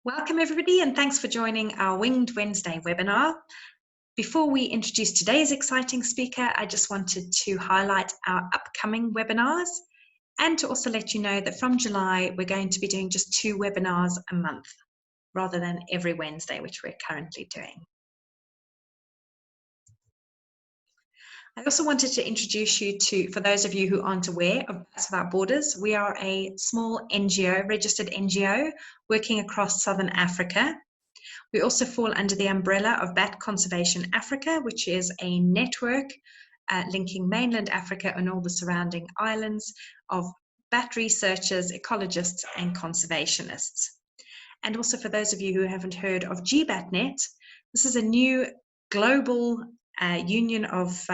Welcome everybody, and thanks for joining our Winged Wednesday webinar. Before we introduce today's exciting speaker, I just wanted to highlight our upcoming webinars and to also let you know that from July, we're going to be doing just 2 webinars a month rather than every Wednesday, which we're currently doing. I also wanted to introduce you to, for those of you who aren't aware of Bats Without Borders, we are a small NGO, registered NGO, working across Southern Africa. We also fall under the umbrella of Bat Conservation Africa, which is a network linking mainland Africa and all the surrounding islands of bat researchers, ecologists, and conservationists. And also for those of you who haven't heard of GBATnet, this is a new global union of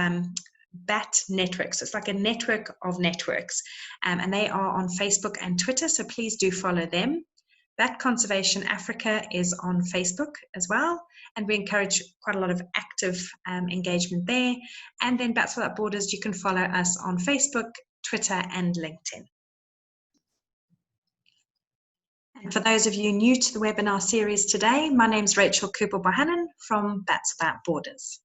bat networks. It's like a network of networks, and they are on Facebook and Twitter, so please do follow them. Bat Conservation Africa is on Facebook as well, and we encourage quite a lot of active engagement there. And then Bats Without Borders, you can follow us on Facebook, Twitter, and LinkedIn. And for those of you new to the webinar series today, my name's Rachel Cooper-Bohannon from Bats Without Borders.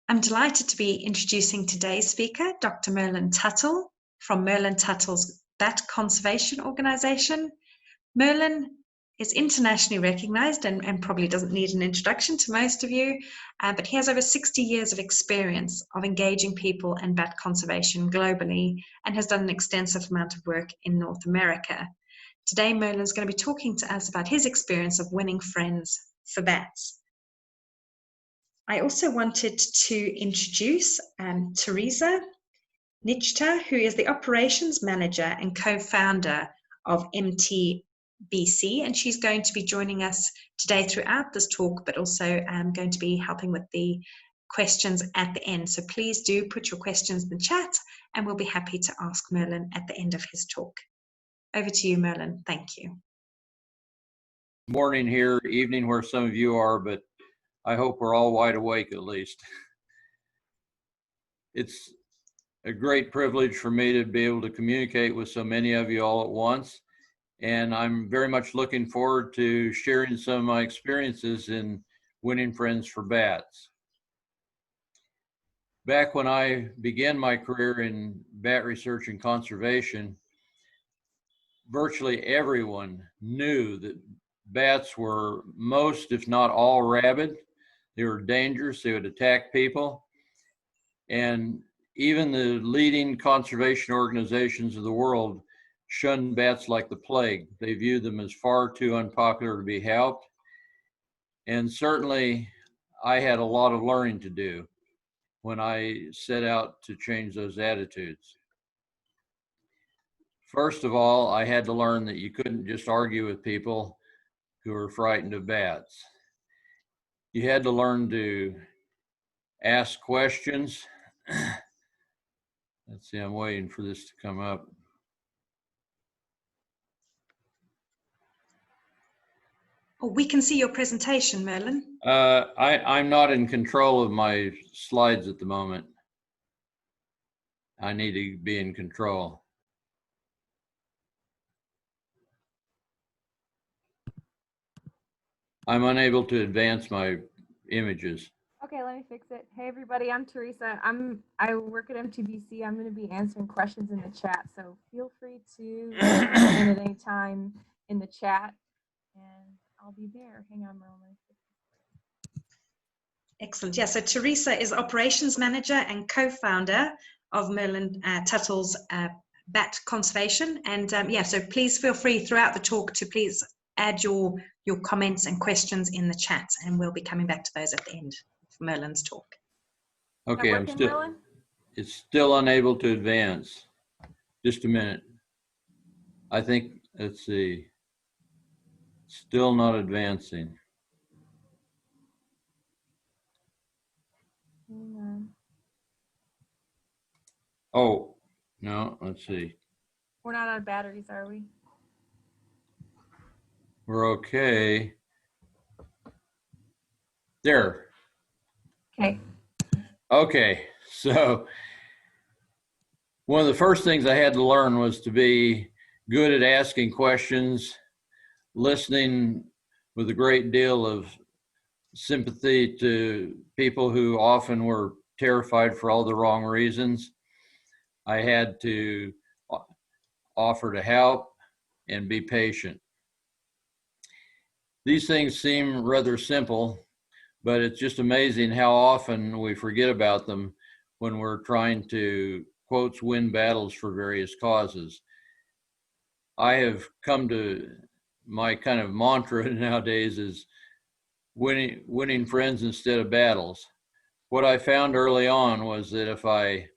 I'm delighted to be introducing today's speaker, Dr. Merlin Tuttle from Merlin Tuttle's Bat Conservation Organization. Merlin is internationally recognized and probably doesn't need an introduction to most of you, but he has over 60 years of experience of engaging people in bat conservation globally and has done an extensive amount of work in North America. Today, Merlin's going to be talking to us about his experience of winning friends for bats. I also wanted to introduce Teresa Nichta, who is the operations manager and co-founder of MTBC, and she's going to be joining us today throughout this talk, but also going to be helping with the questions at the end. So please do put your questions in the chat, and we'll be happy to ask Merlin at the end of his talk. Over to you, Merlin. Thank you. Morning here, evening where some of you are, but I hope we're all wide awake at least. It's a great privilege for me to be able to communicate with so many of you all at once. And I'm very much looking forward to sharing some of my experiences in winning friends for bats. Back when I began my career in bat research and conservation, virtually everyone knew that bats were most, if not all, rabid. They were dangerous, they would attack people. And even the leading conservation organizations of the world shunned bats like the plague. They viewed them as far too unpopular to be helped. And certainly I had a lot of learning to do when I set out to change those attitudes. First of all, I had to learn that you couldn't just argue with people who were frightened of bats. You had to learn to ask questions. Let's see, I'm waiting for this to come up. Oh, we can see your presentation, Merlin. I'm not in control of my slides at the moment. I need to be in control. I'm unable to advance my images. Okay, let me fix it. Hey everybody, I'm Teresa. I work at MTBC. I'm going to be answering questions in the chat, so feel free to in at any time in the chat, and I'll be there. Hang on, Merlin. Excellent. Yeah, so Teresa is operations manager and co-founder of Merlin Tuttle's Bat Conservation, and yeah, so please feel free throughout the talk to please add your comments and questions in the chat, and we'll be coming back to those at the end of Merlin's talk. Okay, it's still unable to advance. Just a minute. I think, let's see, still not advancing. Oh, no, let's see. We're not out of batteries, are we? We're okay. There. Okay. Okay, so one of the first things I had to learn was to be good at asking questions, listening with a great deal of sympathy to people who often were terrified for all the wrong reasons. I had to offer to help and be patient. These things seem rather simple, but it's just amazing how often we forget about them when we're trying to, quotes, win battles for various causes. I have come to my kind of mantra nowadays is winning friends instead of battles. What I found early on was that if I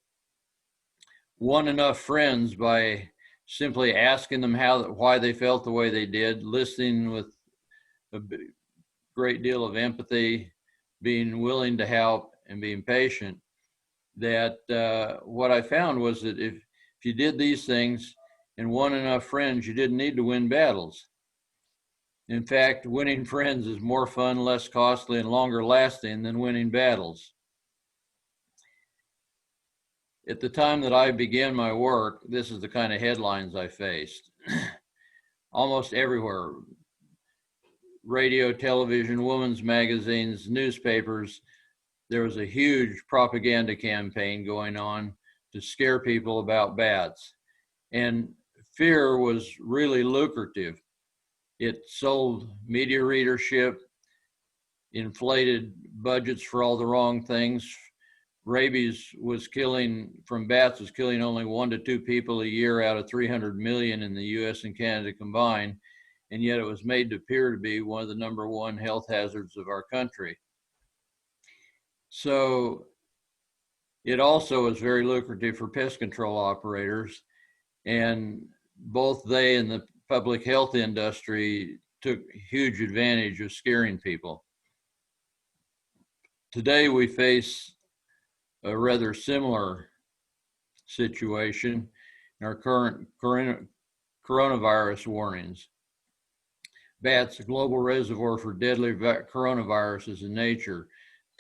won enough friends by simply asking them why they felt the way they did, listening with a great deal of empathy, being willing to help, and being patient, that what I found was that if you did these things and won enough friends, you didn't need to win battles. In fact, winning friends is more fun, less costly, and longer lasting than winning battles. At the time that I began my work, this is the kind of headlines I faced. Almost everywhere, radio, television, women's magazines, newspapers, there was a huge propaganda campaign going on to scare people about bats. And fear was really lucrative. It sold media readership, inflated budgets for all the wrong things. Rabies from bats was killing only 1 to 2 people a year out of 300 million in the US and Canada combined. And yet it was made to appear to be one of the #1 health hazards of our country. So it also is very lucrative for pest control operators, and both they and the public health industry took huge advantage of scaring people. Today we face a rather similar situation in our current coronavirus warnings. Bats, a global reservoir for deadly coronaviruses in nature.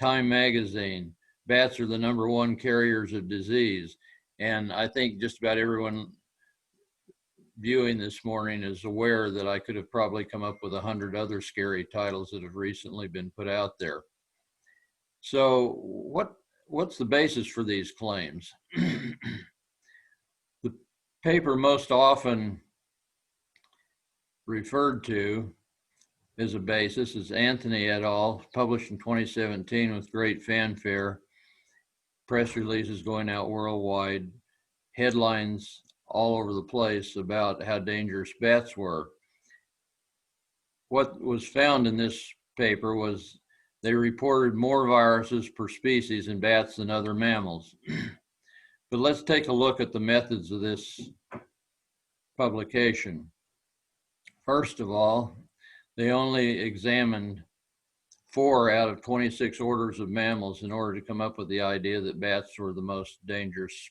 Time magazine, bats are the #1 carriers of disease. And I think just about everyone viewing this morning is aware that I could have probably come up with 100 other scary titles that have recently been put out there. So what's the basis for these claims? The paper most often referred to as a basis is Anthony et al., published in 2017 with great fanfare, press releases going out worldwide, headlines all over the place about how dangerous bats were. What was found in this paper was they reported more viruses per species in bats than other mammals. But let's take a look at the methods of this publication. First of all, they only examined 4 out of 26 orders of mammals in order to come up with the idea that bats were the most dangerous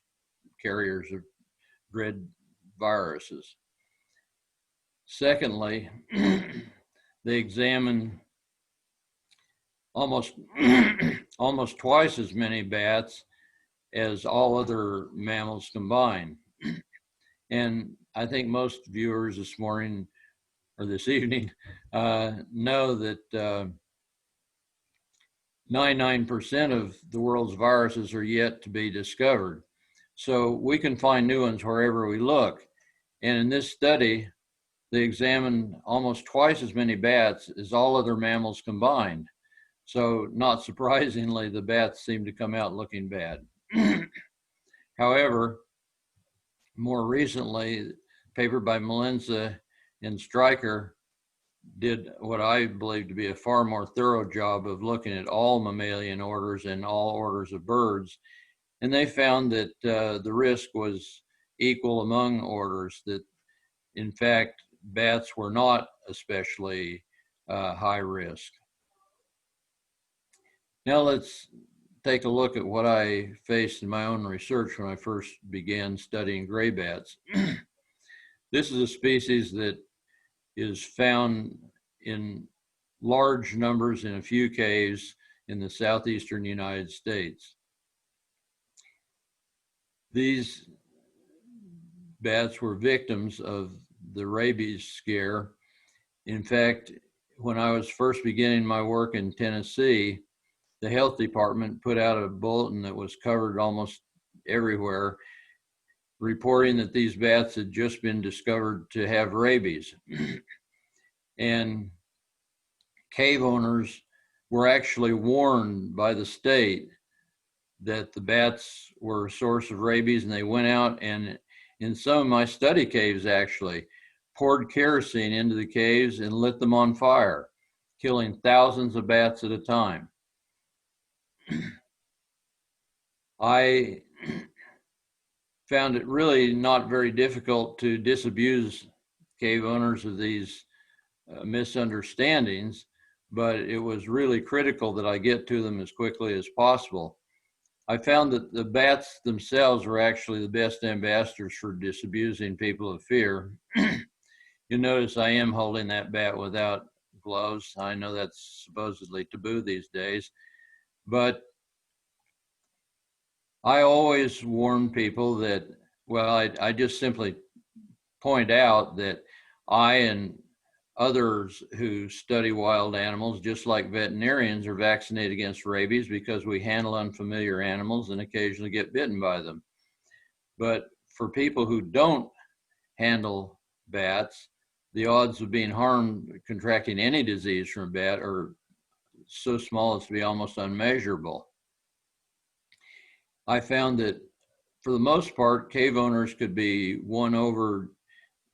carriers of dread viruses. Secondly, they examined almost twice as many bats as all other mammals combined. And I think most viewers this morning or this evening know that 99% of the world's viruses are yet to be discovered. So we can find new ones wherever we look. And in this study, they examined almost twice as many bats as all other mammals combined. So not surprisingly, the bats seem to come out looking bad. However, more recently, a paper by Melinza and Stryker did what I believe to be a far more thorough job of looking at all mammalian orders and all orders of birds. And they found that the risk was equal among orders, that in fact, bats were not especially high risk. Now let's take a look at what I faced in my own research when I first began studying gray bats. This is a species that is found in large numbers in a few caves in the southeastern United States. These bats were victims of the rabies scare, In fact, when I was first beginning my work in Tennessee, the health department put out a bulletin that was covered almost everywhere, reporting that these bats had just been discovered to have rabies. And cave owners were actually warned by the state that the bats were a source of rabies, and they went out and in some of my study caves actually poured kerosene into the caves and lit them on fire, killing thousands of bats at a time. I found it really not very difficult to disabuse cave owners of these misunderstandings, but it was really critical that I get to them as quickly as possible. I found that the bats themselves were actually the best ambassadors for disabusing people of fear. You notice I am holding that bat without gloves. I know that's supposedly taboo these days, but I always warn people that, well, I just simply point out that I and others who study wild animals, just like veterinarians, are vaccinated against rabies because we handle unfamiliar animals and occasionally get bitten by them. But for people who don't handle bats, the odds of being harmed, contracting any disease from a bat, are so small as to be almost unmeasurable. I found that for the most part, cave owners could be won over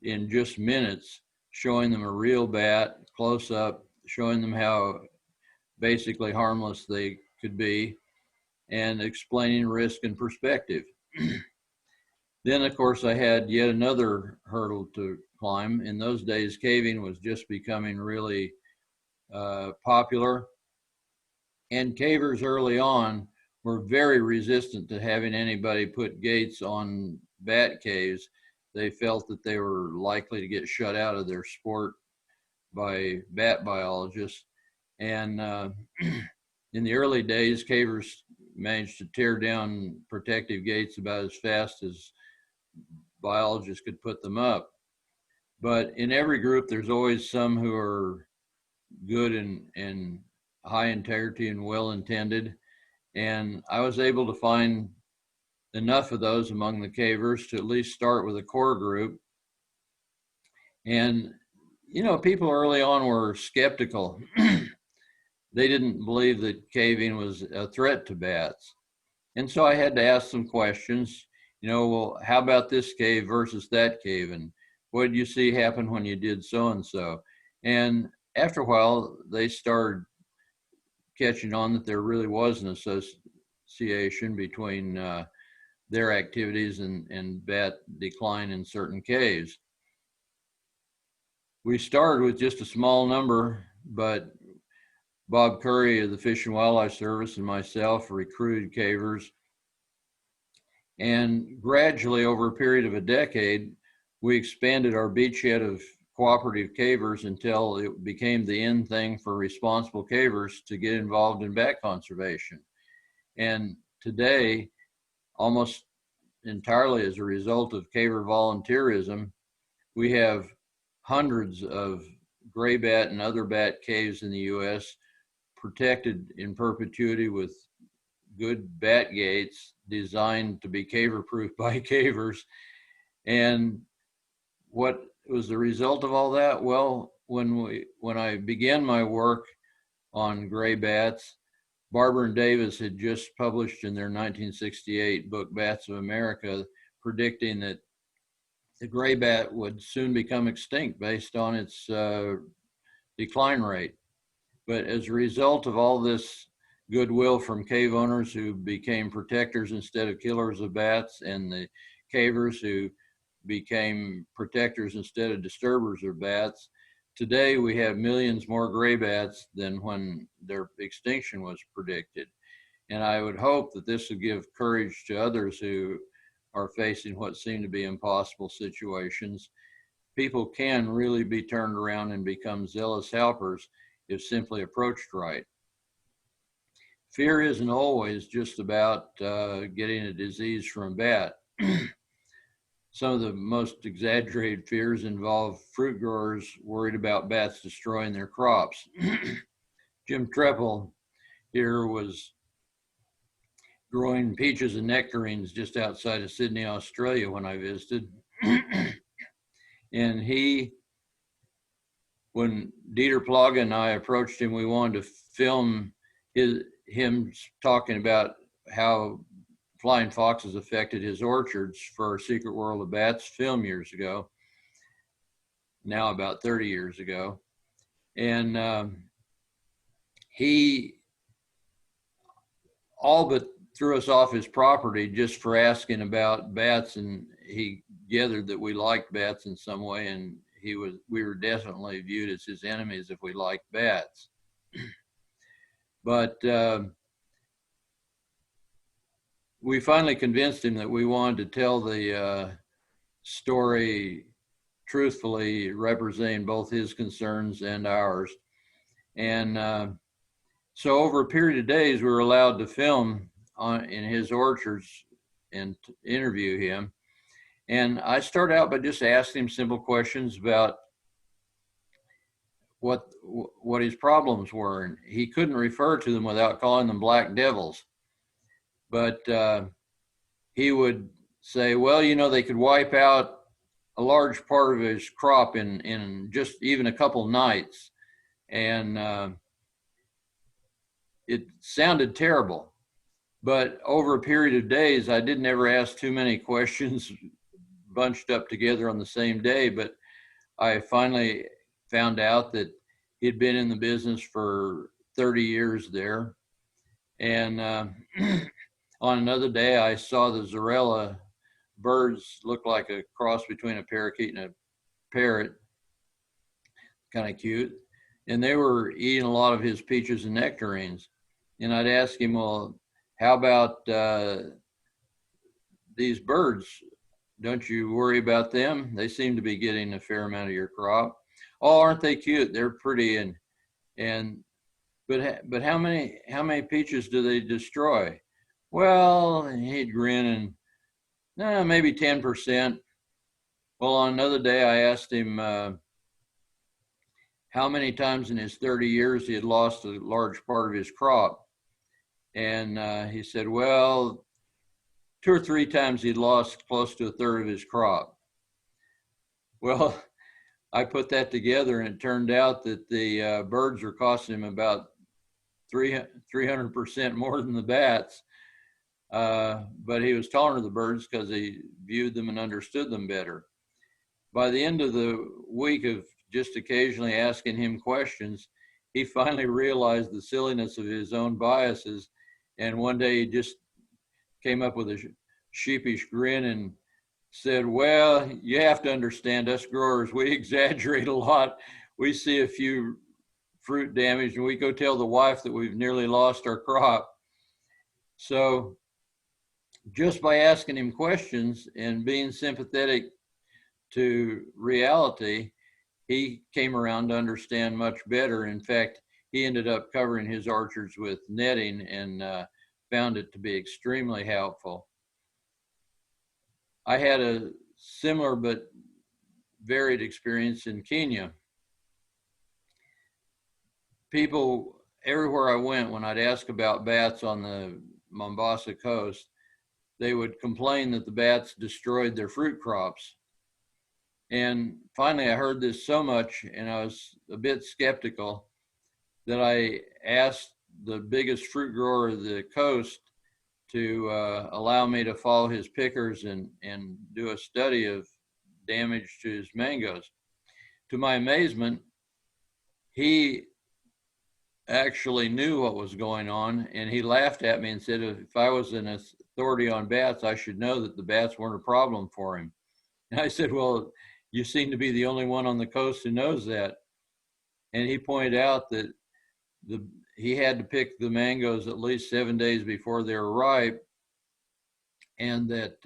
in just minutes, showing them a real bat close up, showing them how basically harmless they could be, and explaining risk and perspective. Then, of course, I had yet another hurdle to climb. In those days, caving was just becoming really popular, and cavers early on were very resistant to having anybody put gates on bat caves. They felt that they were likely to get shut out of their sport by bat biologists. And in the early days, cavers managed to tear down protective gates about as fast as biologists could put them up. But in every group, there's always some who are good and high integrity and well-intended. And I was able to find enough of those among the cavers to at least start with a core group. And, you know, people early on were skeptical. They didn't believe that caving was a threat to bats. And so I had to ask some questions, you know, well, how about this cave versus that cave? And what did you see happen when you did so-and-so? And after a while, they started catching on that there really was an association between their activities and bat decline in certain caves. We started with just a small number, but Bob Curry of the Fish and Wildlife Service and myself recruited cavers. And gradually, over a period of a decade, we expanded our beachhead of cooperative cavers until it became the in thing for responsible cavers to get involved in bat conservation. And today, almost entirely as a result of caver volunteerism, we have hundreds of gray bat and other bat caves in the U.S. protected in perpetuity with good bat gates designed to be caver-proof by cavers. And what was the result of all that? Well, when I began my work on gray bats, Barber and Davis had just published in their 1968 book, Bats of America, predicting that the gray bat would soon become extinct based on its decline rate. But as a result of all this goodwill from cave owners who became protectors instead of killers of bats, and the cavers who became protectors instead of disturbers of bats, today we have millions more gray bats than when their extinction was predicted. And I would hope that this will give courage to others who are facing what seem to be impossible situations. People can really be turned around and become zealous helpers if simply approached right. Fear isn't always just about getting a disease from a bat. some of the most exaggerated fears involve fruit growers worried about bats destroying their crops. Jim Treppel here was growing peaches and nectarines just outside of Sydney, Australia when I visited. And when Dieter Plaga and I approached him, we wanted to film him talking about how flying foxes affected his orchards for Secret World of Bats film years ago, now about 30 years ago. And he all but threw us off his property just for asking about bats, and he gathered that we liked bats in some way, and we were definitely viewed as his enemies if we liked bats. But we finally convinced him that we wanted to tell the story truthfully, representing both his concerns and ours. And so over a period of days, we were allowed to film in his orchards and interview him. And I started out by just asking him simple questions about what his problems were. And he couldn't refer to them without calling them black devils. But he would say, well, you know, they could wipe out a large part of his crop in just even a couple nights. And it sounded terrible. But over a period of days, I didn't ever ask too many questions bunched up together on the same day, but I finally found out that he'd been in the business for 30 years there. And on another day, I saw the Zarella birds look like a cross between a parakeet and a parrot, kind of cute. And they were eating a lot of his peaches and nectarines. And I'd ask him, well, how about these birds? Don't you worry about them? They seem to be getting a fair amount of your crop. Oh, aren't they cute? They're pretty. But how many peaches do they destroy? Well, he'd grin and maybe 10%. Well, on another day, I asked him how many times in his 30 years he had lost a large part of his crop. And he said, well, 2 or 3 times he'd lost close to a third of his crop. Well, I put that together, and it turned out that the birds were costing him about 300% more than the bats. But he was taller than the birds because he viewed them and understood them better. By the end of the week of just occasionally asking him questions, he finally realized the silliness of his own biases. And one day he just came up with a sheepish grin and said, well, you have to understand, us growers, we exaggerate a lot. We see a few fruit damage and we go tell the wife that we've nearly lost our crop. So just by asking him questions and being sympathetic to reality, he came around to understand much better. In fact, he ended up covering his orchards with netting and found it to be extremely helpful. I had a similar but varied experience in Kenya. People everywhere I went, when I'd ask about bats on the Mombasa coast, they would complain that the bats destroyed their fruit crops. And finally, I heard this so much, and I was a bit skeptical, that I asked the biggest fruit grower of the coast to allow me to follow his pickers and do a study of damage to his mangoes. To my amazement, he actually knew what was going on, and he laughed at me and said, if I was an authority on bats, I should know that the bats weren't a problem for him. And I said, well, you seem to be the only one on the coast who knows that. And he pointed out that he had to pick the mangoes at least 7 days before they were ripe, and that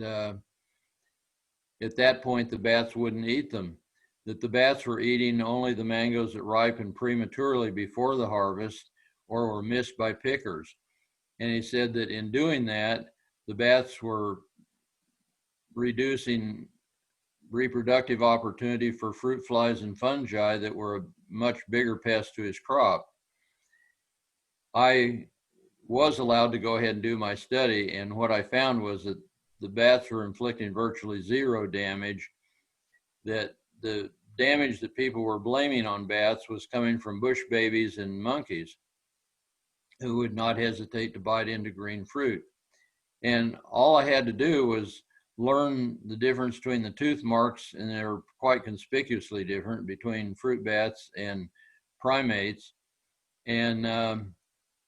at that point the bats wouldn't eat them, that the bats were eating only the mangoes that ripened prematurely before the harvest or were missed by pickers. And he said that in doing that, the bats were reducing reproductive opportunity for fruit flies and fungi that were a much bigger pest to his crop. I was allowed to go ahead and do my study, and what I found was that the bats were inflicting virtually zero damage, that the damage that people were blaming on bats was coming from bush babies and monkeys who would not hesitate to bite into green fruit. And all I had to do was learn the difference between the tooth marks, and they're quite conspicuously different between fruit bats and primates. And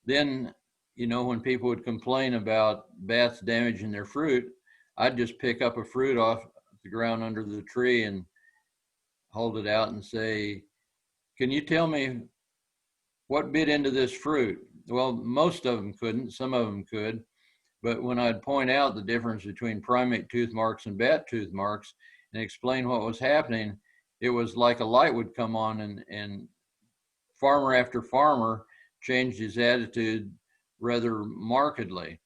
then, you know, when people would complain about bats damaging their fruit, I'd just pick up a fruit off the ground under the tree and hold it out and say, can you tell me what bit into this fruit? Well, most of them couldn't, some of them could. But when I'd point out the difference between primate tooth marks and bat tooth marks and explain what was happening, it was like a light would come on, and farmer after farmer changed his attitude rather markedly.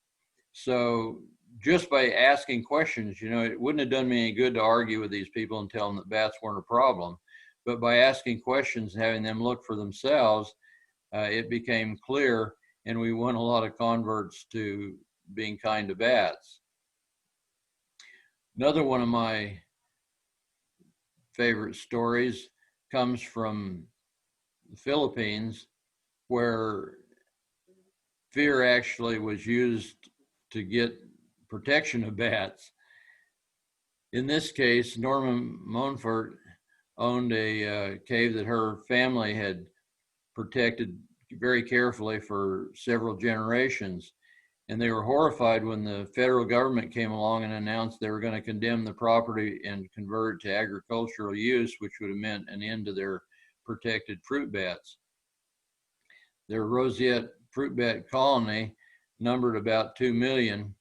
So just by asking questions, you know, it wouldn't have done me any good to argue with these people and tell them that bats weren't a problem. But by asking questions and having them look for themselves, it became clear, and we won a lot of converts to being kind to bats. Another one of my favorite stories comes from the Philippines, where fear actually was used to get protection of bats. In this case, Norma Monfort owned a cave that her family had protected very carefully for several generations. And they were horrified when the federal government came along and announced they were going to condemn the property and convert it to agricultural use, which would have meant an end to their protected fruit bats. Their roseate fruit bat colony numbered about 2 million.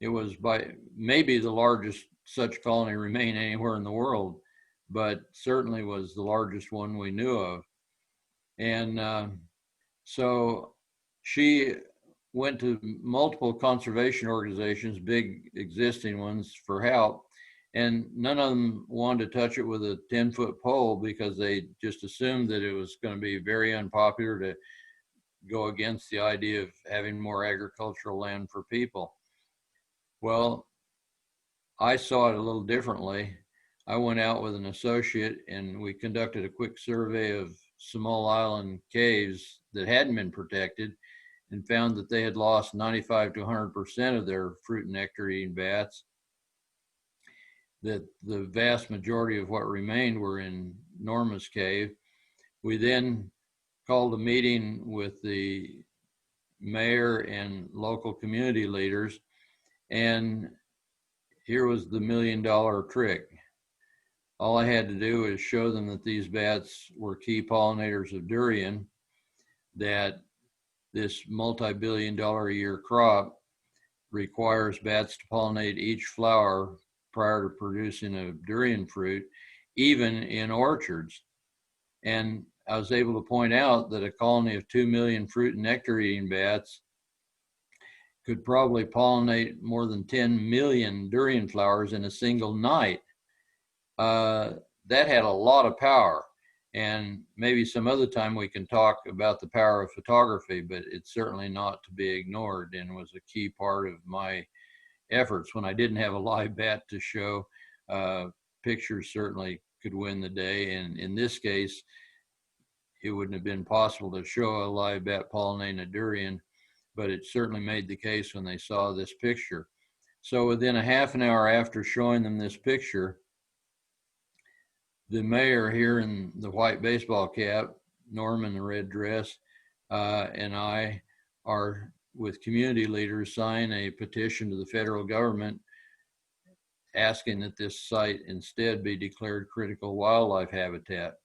It was by maybe the largest such colony remain anywhere in the world, but certainly was the largest one we knew of. And so she went to multiple conservation organizations, big existing ones, for help. And none of them wanted to touch it with a 10-foot pole because they just assumed that it was going to be very unpopular to go against the idea of having more agricultural land for people. Well, I saw it a little differently. I went out with an associate and we conducted a quick survey of small island caves that hadn't been protected, and found that they had lost 95 to 100% of their fruit and nectar eating bats, that the vast majority of what remained were in Norma's cave. We then called a meeting with the mayor and local community leaders, and here was the $1 million trick. All I had to do is show them that these bats were key pollinators of durian, that this multi-billion-dollar a year crop requires bats to pollinate each flower prior to producing a durian fruit, even in orchards. And I was able to point out that a colony of 2 million fruit and nectar eating bats could probably pollinate more than 10 million durian flowers in a single night. That had a lot of power. And maybe some other time we can talk about the power of photography, but it's certainly not to be ignored, and was a key part of my efforts. When I didn't have a live bat to show, pictures certainly could win the day. And in this case, it wouldn't have been possible to show a live bat pollinating a durian, but it certainly made the case when they saw this picture. So within a half an hour after showing them this picture, the mayor here in the white baseball cap, Norm in the red dress, and I are with community leaders sign a petition to the federal government asking that this site instead be declared critical wildlife habitat.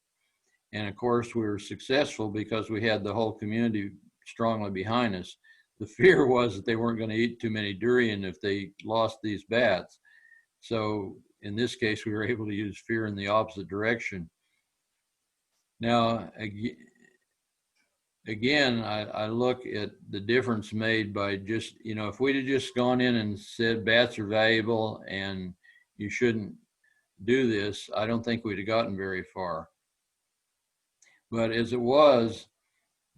And of course we were successful because we had the whole community strongly behind us. The fear was that they weren't going to eat too many durian if they lost these bats. So in this case, we were able to use fear in the opposite direction. Now, again, I look at the difference made by just, you know, if we'd have just gone in and said bats are valuable and you shouldn't do this, I don't think we'd have gotten very far. But as it was,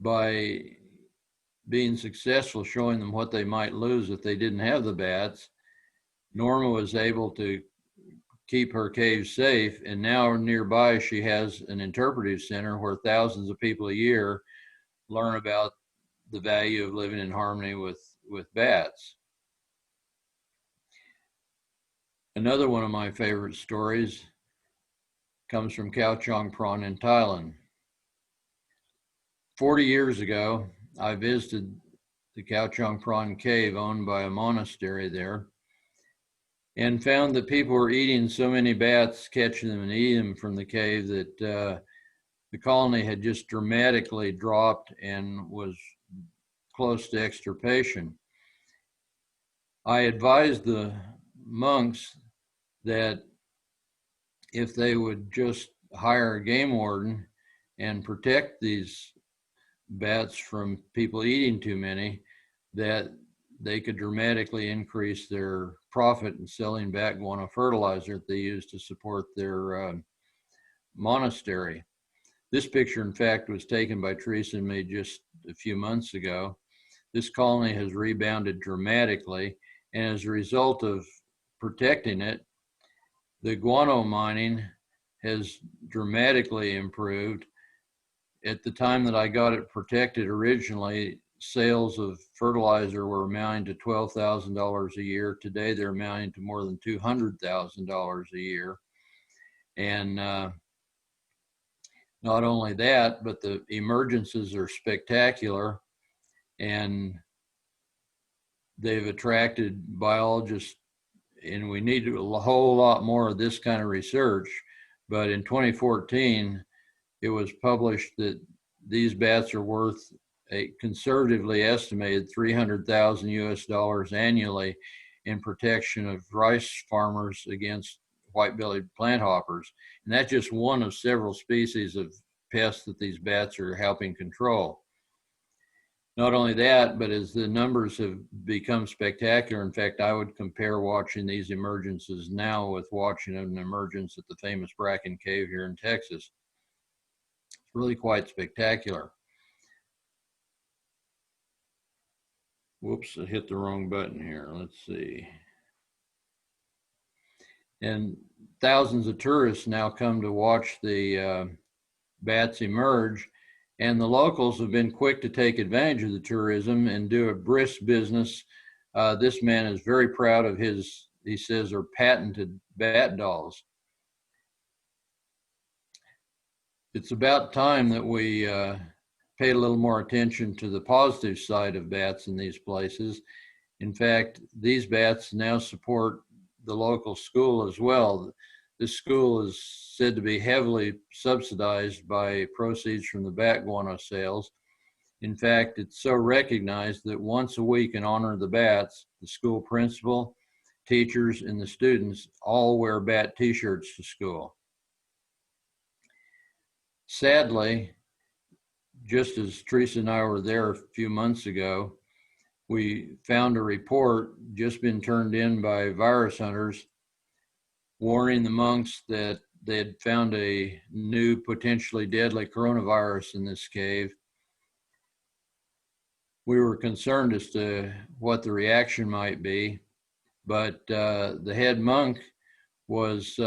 by being successful, showing them what they might lose if they didn't have the bats, Norma was able to keep her cave safe, and now nearby she has an interpretive center where thousands of people a year learn about the value of living in harmony with bats. Another one of my favorite stories comes from Khao Chong Pron in Thailand. 40 years ago, I visited the Khao Chong Pron cave owned by a monastery there, and found that people were eating so many bats, catching them and eating them from the cave, that the colony had just dramatically dropped and was close to extirpation. I advised the monks that if they would just hire a game warden and protect these bats from people eating too many, that they could dramatically increase their profit in selling bat guano fertilizer that they use to support their monastery. This picture, in fact, was taken by Teresa and me just a few months ago. This colony has rebounded dramatically, and as a result of protecting it, the guano mining has dramatically improved. At the time that I got it protected originally, sales of fertilizer were amounting to $12,000 a year. Today, they're amounting to more than $200,000 a year. And not only that, but the emergences are spectacular, and they've attracted biologists, and we need a whole lot more of this kind of research. But in 2014, it was published that these bats are worth a conservatively estimated $300,000 US annually in protection of rice farmers against white-bellied planthoppers. And that's just one of several species of pests that these bats are helping control. Not only that, but as the numbers have become spectacular, in fact, I would compare watching these emergences now with watching an emergence at the famous Bracken Cave here in Texas. It's really quite spectacular. Whoops, I hit the wrong button here. Let's see. And thousands of tourists now come to watch the bats emerge, and the locals have been quick to take advantage of the tourism and do a brisk business. This man is very proud of his, he says, are patented bat dolls. It's about time that we paid a little more attention to the positive side of bats in these places. In fact, these bats now support the local school as well. This school is said to be heavily subsidized by proceeds from the bat guano sales. In fact, it's so recognized that once a week in honor of the bats, the school principal, teachers, and the students all wear bat t-shirts to school. Sadly, just as Teresa and I were there a few months ago, we found a report just been turned in by virus hunters warning the monks that they had found a new potentially deadly coronavirus in this cave. We were concerned as to what the reaction might be, but the head monk was,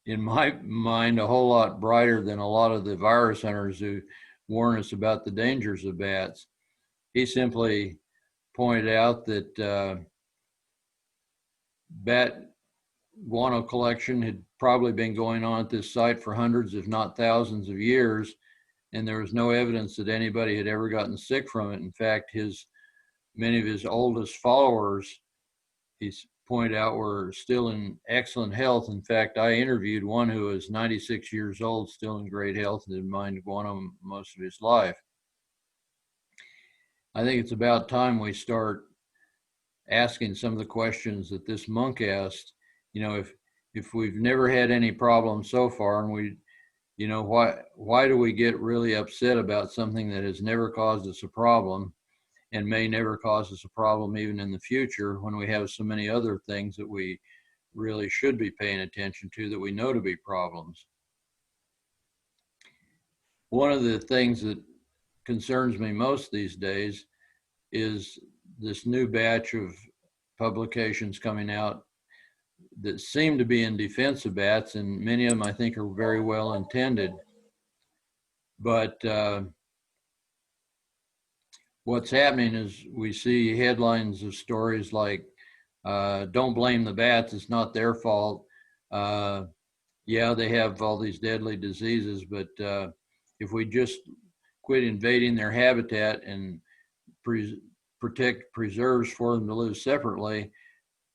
in my mind, a whole lot brighter than a lot of the virus hunters who warn us about the dangers of bats. He simply pointed out that bat guano collection had probably been going on at this site for hundreds, if not thousands of years, and there was no evidence that anybody had ever gotten sick from it. In fact, many of his oldest followers, he's pointed out, were still in excellent health. In fact, I interviewed one who was 96 years old, still in great health, and didn't mind guano most of his life. I think it's about time we start asking some of the questions that this monk asked. You know, if we've never had any problems so far, and we, you know, why do we get really upset about something that has never caused us a problem and may never cause us a problem even in the future, when we have so many other things that we really should be paying attention to, that we know to be problems. One of the things that concerns me most these days is this new batch of publications coming out that seem to be in defense of bats, and many of them I think are very well intended. But what's happening is we see headlines of stories like, don't blame the bats, it's not their fault. Yeah, they have all these deadly diseases, but if we just quit invading their habitat and protect preserves for them to live separately,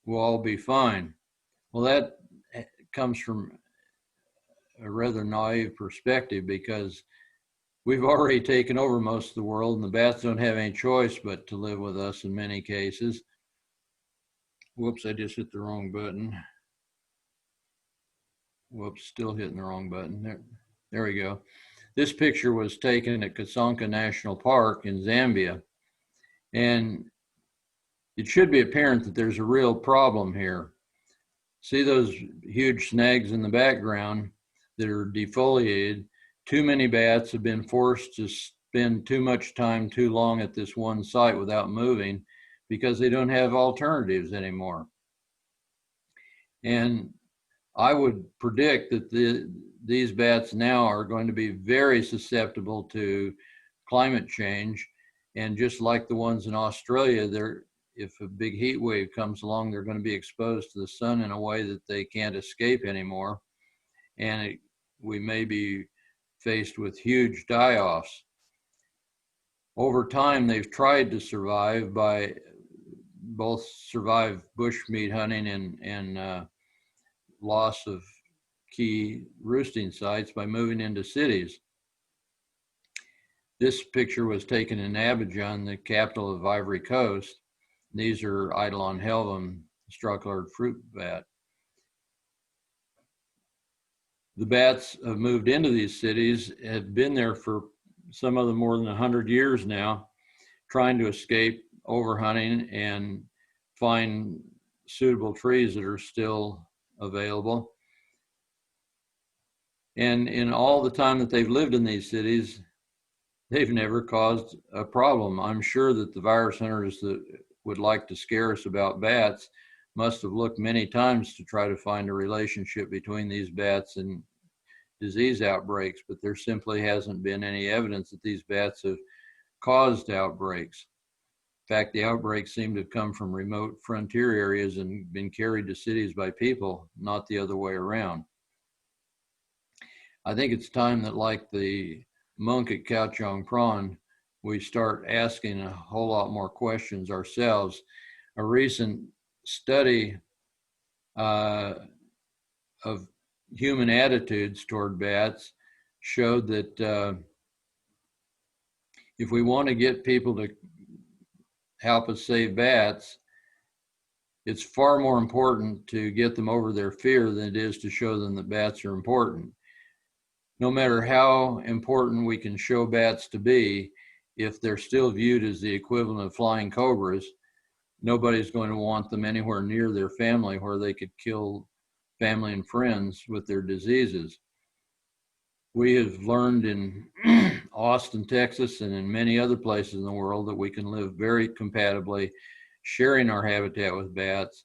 we'll all be fine. Well, that comes from a rather naive perspective, because we've already taken over most of the world, and the bats don't have any choice but to live with us in many cases. Whoops, I just hit the wrong button. Whoops, still hitting the wrong button. There we go. This picture was taken at Kasanka National Park in Zambia. And it should be apparent that there's a real problem here. See those huge snags in the background that are defoliated? Too many bats have been forced to spend too much time too long at this one site without moving because they don't have alternatives anymore. And I would predict that these bats now are going to be very susceptible to climate change. And just like the ones in Australia, if a big heat wave comes along, they're going to be exposed to the sun in a way that they can't escape anymore. And we may be faced with huge die-offs. Over time, they've tried to survive by both bushmeat hunting and loss of key roosting sites by moving into cities. This picture was taken in Abidjan, the capital of Ivory Coast. These are Eidolon helvum, straw-colored fruit bat. The bats have moved into these cities, have been there for some of them more than 100 years now, trying to escape overhunting and find suitable trees that are still available. And in all the time that they've lived in these cities, they've never caused a problem. I'm sure that the virus hunters that would like to scare us about bats must have looked many times to try to find a relationship between these bats and disease outbreaks, but there simply hasn't been any evidence that these bats have caused outbreaks. In fact, the outbreaks seem to have come from remote frontier areas and been carried to cities by people, not the other way around. I think it's time that, like the monk at Khao Chong Pron, we start asking a whole lot more questions ourselves. A recent study of human attitudes toward bats showed that if we want to get people to help us save bats, it's far more important to get them over their fear than it is to show them that bats are important. No matter how important we can show bats to be, if they're still viewed as the equivalent of flying cobras, nobody's going to want them anywhere near their family where they could kill family and friends with their diseases. We have learned in Austin, Texas, and in many other places in the world that we can live very compatibly, sharing our habitat with bats.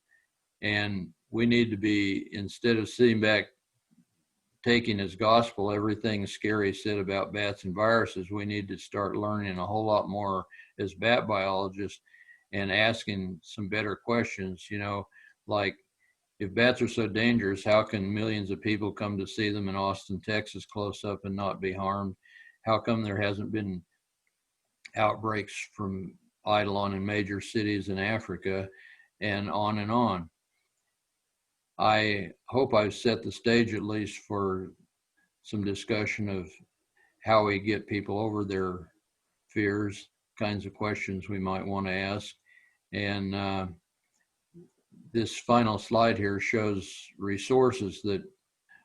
And we need to be, instead of sitting back taking as gospel everything scary said about bats and viruses, we need to start learning a whole lot more as bat biologists and asking some better questions, like, if bats are so dangerous, how can millions of people come to see them in Austin, Texas, close up and not be harmed? How come there hasn't been outbreaks from Eidolon in major cities in Africa, and on and on? I hope I've set the stage at least for some discussion of how we get people over their fears, kinds of questions we might want to ask. And this final slide here shows resources that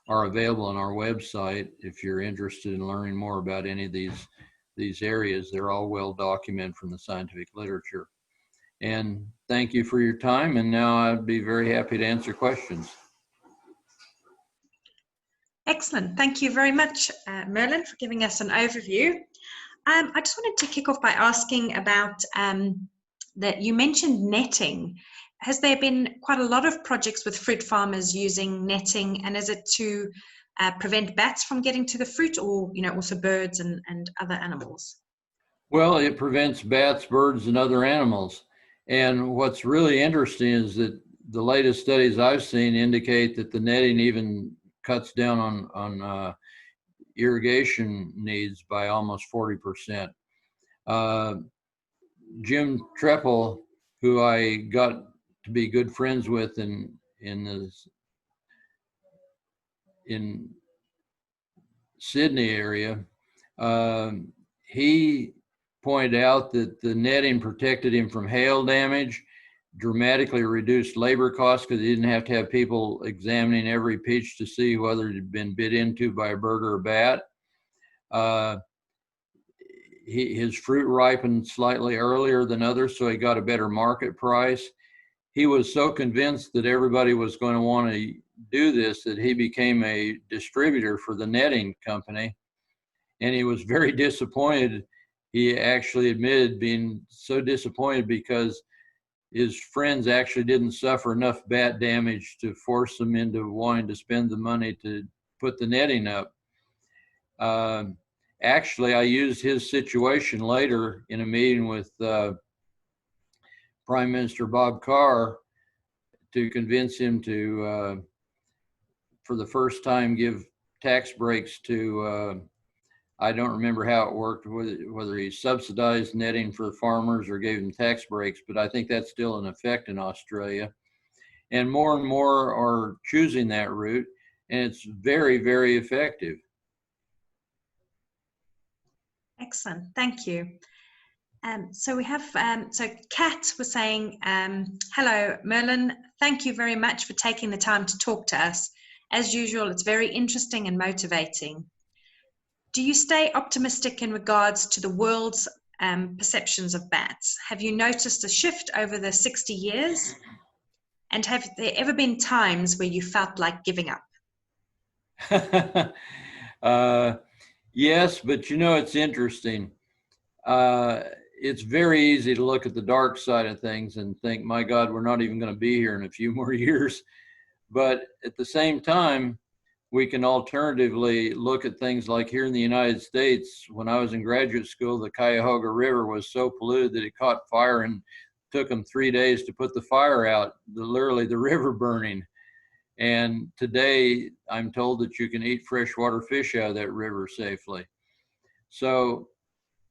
are available on our website. If you're interested in learning more about any of these areas, they're all well documented from the scientific literature. And thank you for your time. And now I'd be very happy to answer questions. Excellent. Thank you very much, Merlin, for giving us an overview. I just wanted to kick off by asking about that you mentioned netting. Has there been quite a lot of projects with fruit farmers using netting, and is it to prevent bats from getting to the fruit, or also birds and other animals? Well, it prevents bats, birds, and other animals. And what's really interesting is that the latest studies I've seen indicate that the netting even cuts down on irrigation needs by almost 40%. Jim Treppel, who I got to be good friends with in Sydney area, he pointed out that the netting protected him from hail damage, dramatically reduced labor costs because he didn't have to have people examining every peach to see whether it had been bit into by a bird or a bat. His fruit ripened slightly earlier than others, so he got a better market price. He was so convinced that everybody was going to want to do this that he became a distributor for the netting company. And he was very disappointed. He actually admitted being so disappointed because his friends actually didn't suffer enough bat damage to force them into wanting to spend the money to put the netting up. Actually, I used his situation later in a meeting with Prime Minister Bob Carr to convince him to, for the first time, give tax breaks to, I don't remember how it worked, whether he subsidized netting for farmers or gave them tax breaks, but I think that's still in effect in Australia. And more are choosing that route, and it's very, very effective. Excellent, thank you. So we have, so Kat was saying, hello, Merlin, thank you very much for taking the time to talk to us. As usual, it's very interesting and motivating. Do you stay optimistic in regards to the world's perceptions of bats? Have you noticed a shift over the 60 years? And have there ever been times where you felt like giving up? Yes, but it's interesting. It's very easy to look at the dark side of things and think, my God, we're not even going to be here in a few more years. But at the same time, we can alternatively look at things like here in the United States. When I was in graduate school, the Cuyahoga River was so polluted that it caught fire and took them 3 days to put the fire out, literally the river burning. And today I'm told that you can eat freshwater fish out of that river safely. So,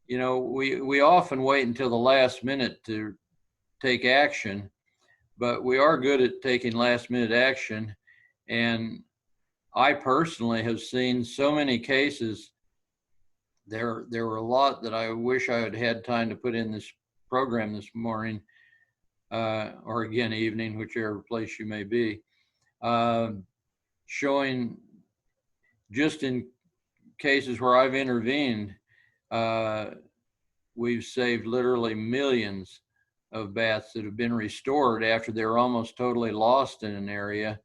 we often wait until the last minute to take action, but we are good at taking last minute action. And I personally have seen so many cases. There were a lot that I wish I had had time to put in this program this morning, or again, evening, whichever place you may be, showing just in cases where I've intervened, we've saved literally millions of bats that have been restored after they're almost totally lost in an area,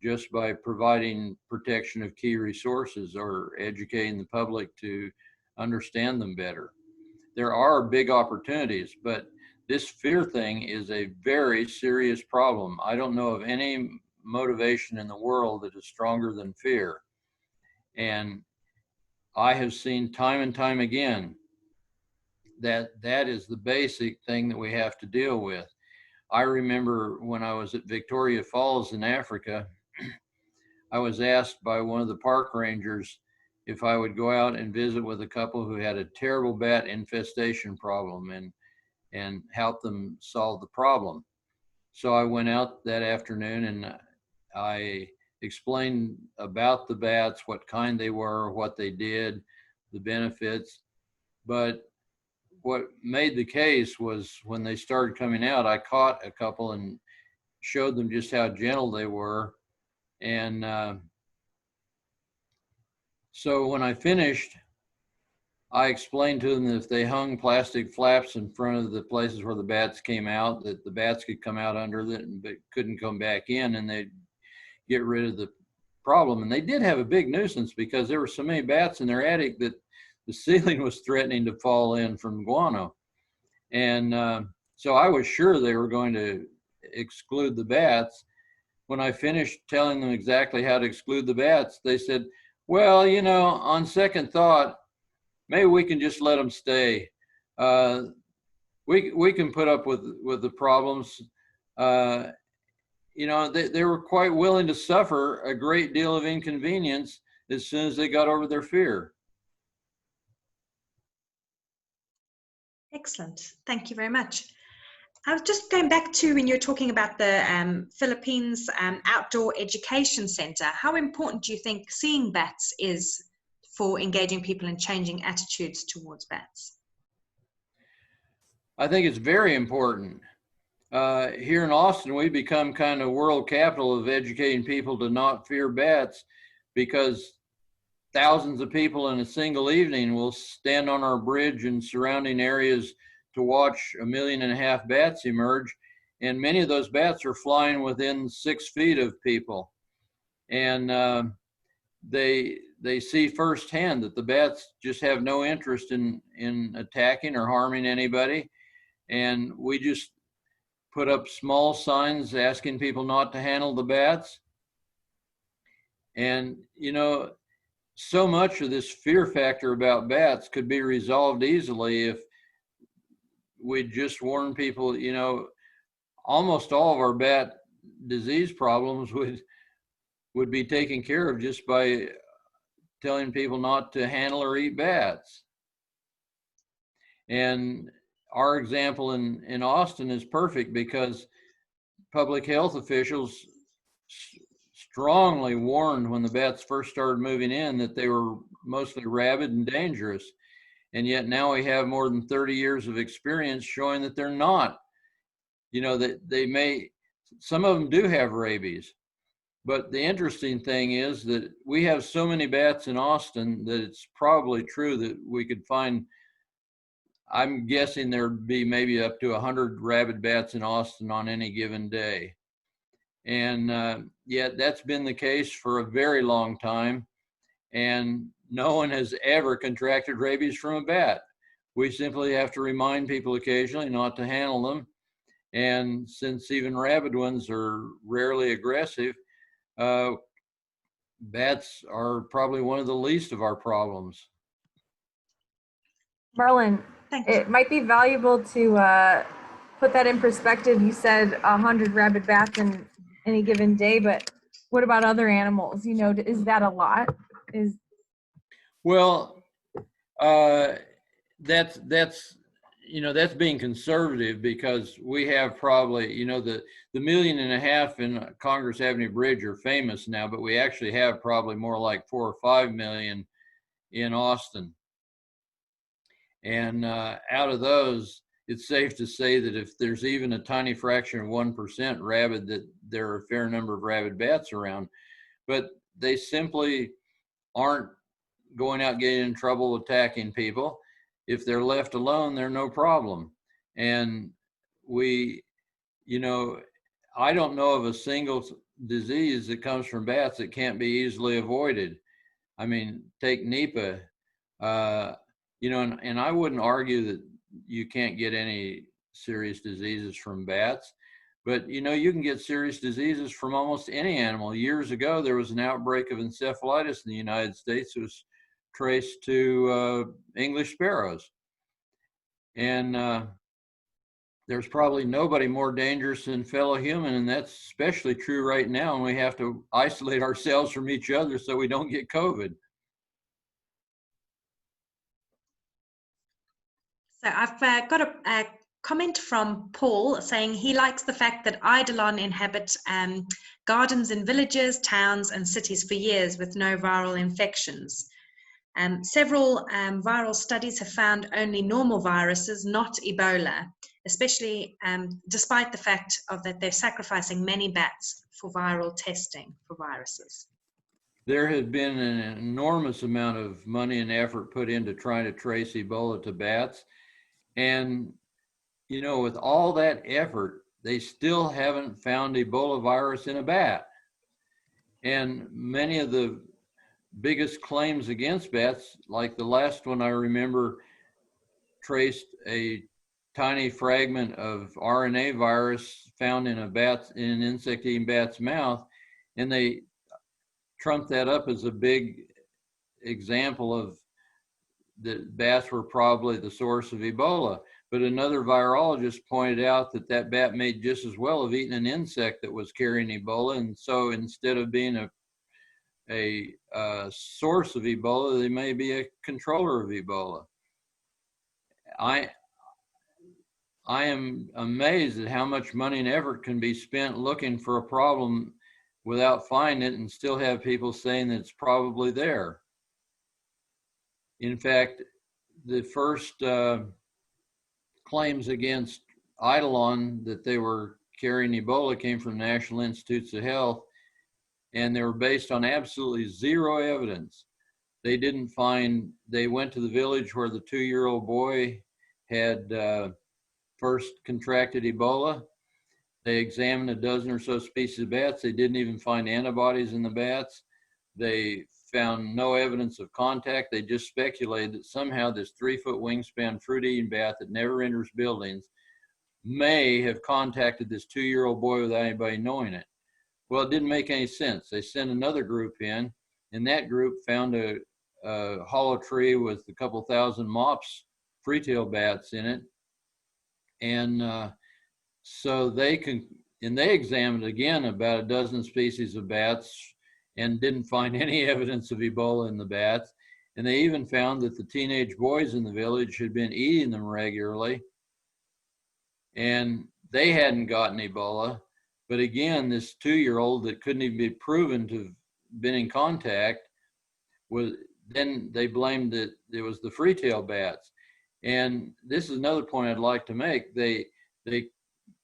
just by providing protection of key resources or educating the public to understand them better. There are big opportunities, but this fear thing is a very serious problem. I don't know of any motivation in the world that is stronger than fear. And I have seen time and time again that is the basic thing that we have to deal with. I remember when I was at Victoria Falls in Africa, I was asked by one of the park rangers if I would go out and visit with a couple who had a terrible bat infestation problem and help them solve the problem. So I went out that afternoon and I explained about the bats, what kind they were, what they did, the benefits. But what made the case was when they started coming out, I caught a couple and showed them just how gentle they were. And so when I finished, I explained to them that if they hung plastic flaps in front of the places where the bats came out, that the bats could come out under it but couldn't come back in, and they'd get rid of the problem. And they did have a big nuisance because there were so many bats in their attic that the ceiling was threatening to fall in from guano. And so I was sure they were going to exclude the bats. When I finished telling them exactly how to exclude the bats, they said, well, you know, on second thought, maybe we can just let them stay. We can put up with the problems. You know, they were quite willing to suffer a great deal of inconvenience as soon as they got over their fear. Excellent. Thank you very much. I was just going back to when you were talking about the Philippines Outdoor Education Center. How important do you think seeing bats is for engaging people and changing attitudes towards bats? I think it's very important. Here in Austin, we become kind of world capital of educating people to not fear bats, because thousands of people in a single evening will stand on our bridge and surrounding areas to watch 1.5 million bats emerge. And many of those bats are flying within 6 feet of people. And they see firsthand that the bats just have no interest in attacking or harming anybody. And we just put up small signs asking people not to handle the bats. And, you know, so much of this fear factor about bats could be resolved easily if we just warn people. You know, almost all of our bat disease problems would be taken care of just by telling people not to handle or eat bats. And our example in Austin is perfect, because public health officials strongly warned when the bats first started moving in that they were mostly rabid and dangerous. And yet now we have more than 30 years of experience showing that they're not. You know, that they may, some of them do have rabies. But the interesting thing is that we have so many bats in Austin that it's probably true that we could find, I'm guessing there'd be maybe up to 100 rabid bats in Austin on any given day. And yet that's been the case for a very long time. And no one has ever contracted rabies from a bat. We simply have to remind people occasionally not to handle them. And since even rabid ones are rarely aggressive, bats are probably one of the least of our problems. Merlin, it might be valuable to put that in perspective. You said 100 rabid bats in any given day, but what about other animals? You know, is that a lot? Well, that's you know, that's being conservative, because we have probably, you know, the 1.5 million in Congress Avenue Bridge are famous now, but we actually have probably more like 4 or 5 million in Austin. And out of those, it's safe to say that if there's even a tiny fraction of 1% rabid, that there are a fair number of rabid bats around. But they simply aren't going out getting in trouble attacking people. If they're left alone, they're no problem. And we, you know, I don't know of a single disease that comes from bats that can't be easily avoided. I mean, take Nipah, you know, and I wouldn't argue that you can't get any serious diseases from bats, but, you know, you can get serious diseases from almost any animal. Years ago, there was an outbreak of encephalitis in the United States. It was traced to English sparrows. And there's probably nobody more dangerous than fellow human, and that's especially true right now, and we have to isolate ourselves from each other so we don't get COVID. So I've got a comment from Paul saying he likes the fact that Eidolon inhabit gardens in villages, towns, and cities for years with no viral infections. Several viral studies have found only normal viruses, not Ebola, especially despite the fact that they're sacrificing many bats for viral testing for viruses. there has been an enormous amount of money and effort put into trying to trace Ebola to bats. And, you know, with all that effort, they still haven't found Ebola virus in a bat. And many of the biggest claims against bats, like the last one I remember, traced a tiny fragment of RNA virus found in an insect-eating bat's mouth, and they trumped that up as a big example of that bats were probably the source of Ebola. But another virologist pointed out that that bat may just as well have eaten an insect that was carrying Ebola, and so instead of being a source of Ebola, they may be a controller of Ebola. I am amazed at how much money and effort can be spent looking for a problem without finding it, and still have people saying that it's probably there. In fact, the first claims against Eidolon that they were carrying Ebola came from National Institutes of Health, and they were based on absolutely zero evidence. They went to the village where the 2-year-old boy had first contracted Ebola. They examined a dozen or so species of bats. They didn't even find antibodies in the bats. They found no evidence of contact. They just speculated that somehow this 3-foot wingspan fruit-eating bat that never enters buildings may have contacted this 2-year-old boy without anybody knowing it. Well, it didn't make any sense. They sent another group in, and that group found a hollow tree with a couple thousand mops, free-tail bats in it. And so they examined again about a dozen species of bats and didn't find any evidence of Ebola in the bats. And they even found that the teenage boys in the village had been eating them regularly, and they hadn't gotten Ebola. But again, this 2-year-old that couldn't even be proven to have been in contact, then they blamed that it was the free-tail bats. And this is another point I'd like to make. They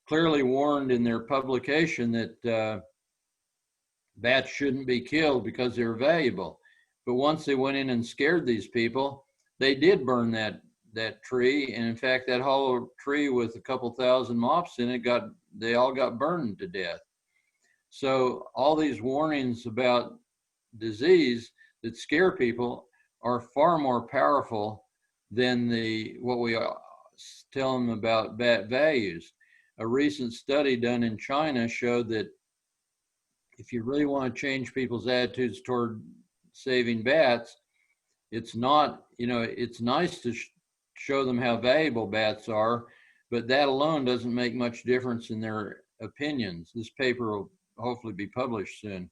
clearly warned in their publication that bats shouldn't be killed because they're valuable. But once they went in and scared these people, they did burn that tree. And in fact, that hollow tree with a couple thousand mops in it, they all got burned to death. So all these warnings about disease that scare people are far more powerful than what we tell them about bat values. A recent study done in China showed that if you really want to change people's attitudes toward saving bats, it's not, it's nice to show them how valuable bats are, but that alone doesn't make much difference in their opinions. This paper will hopefully be published soon.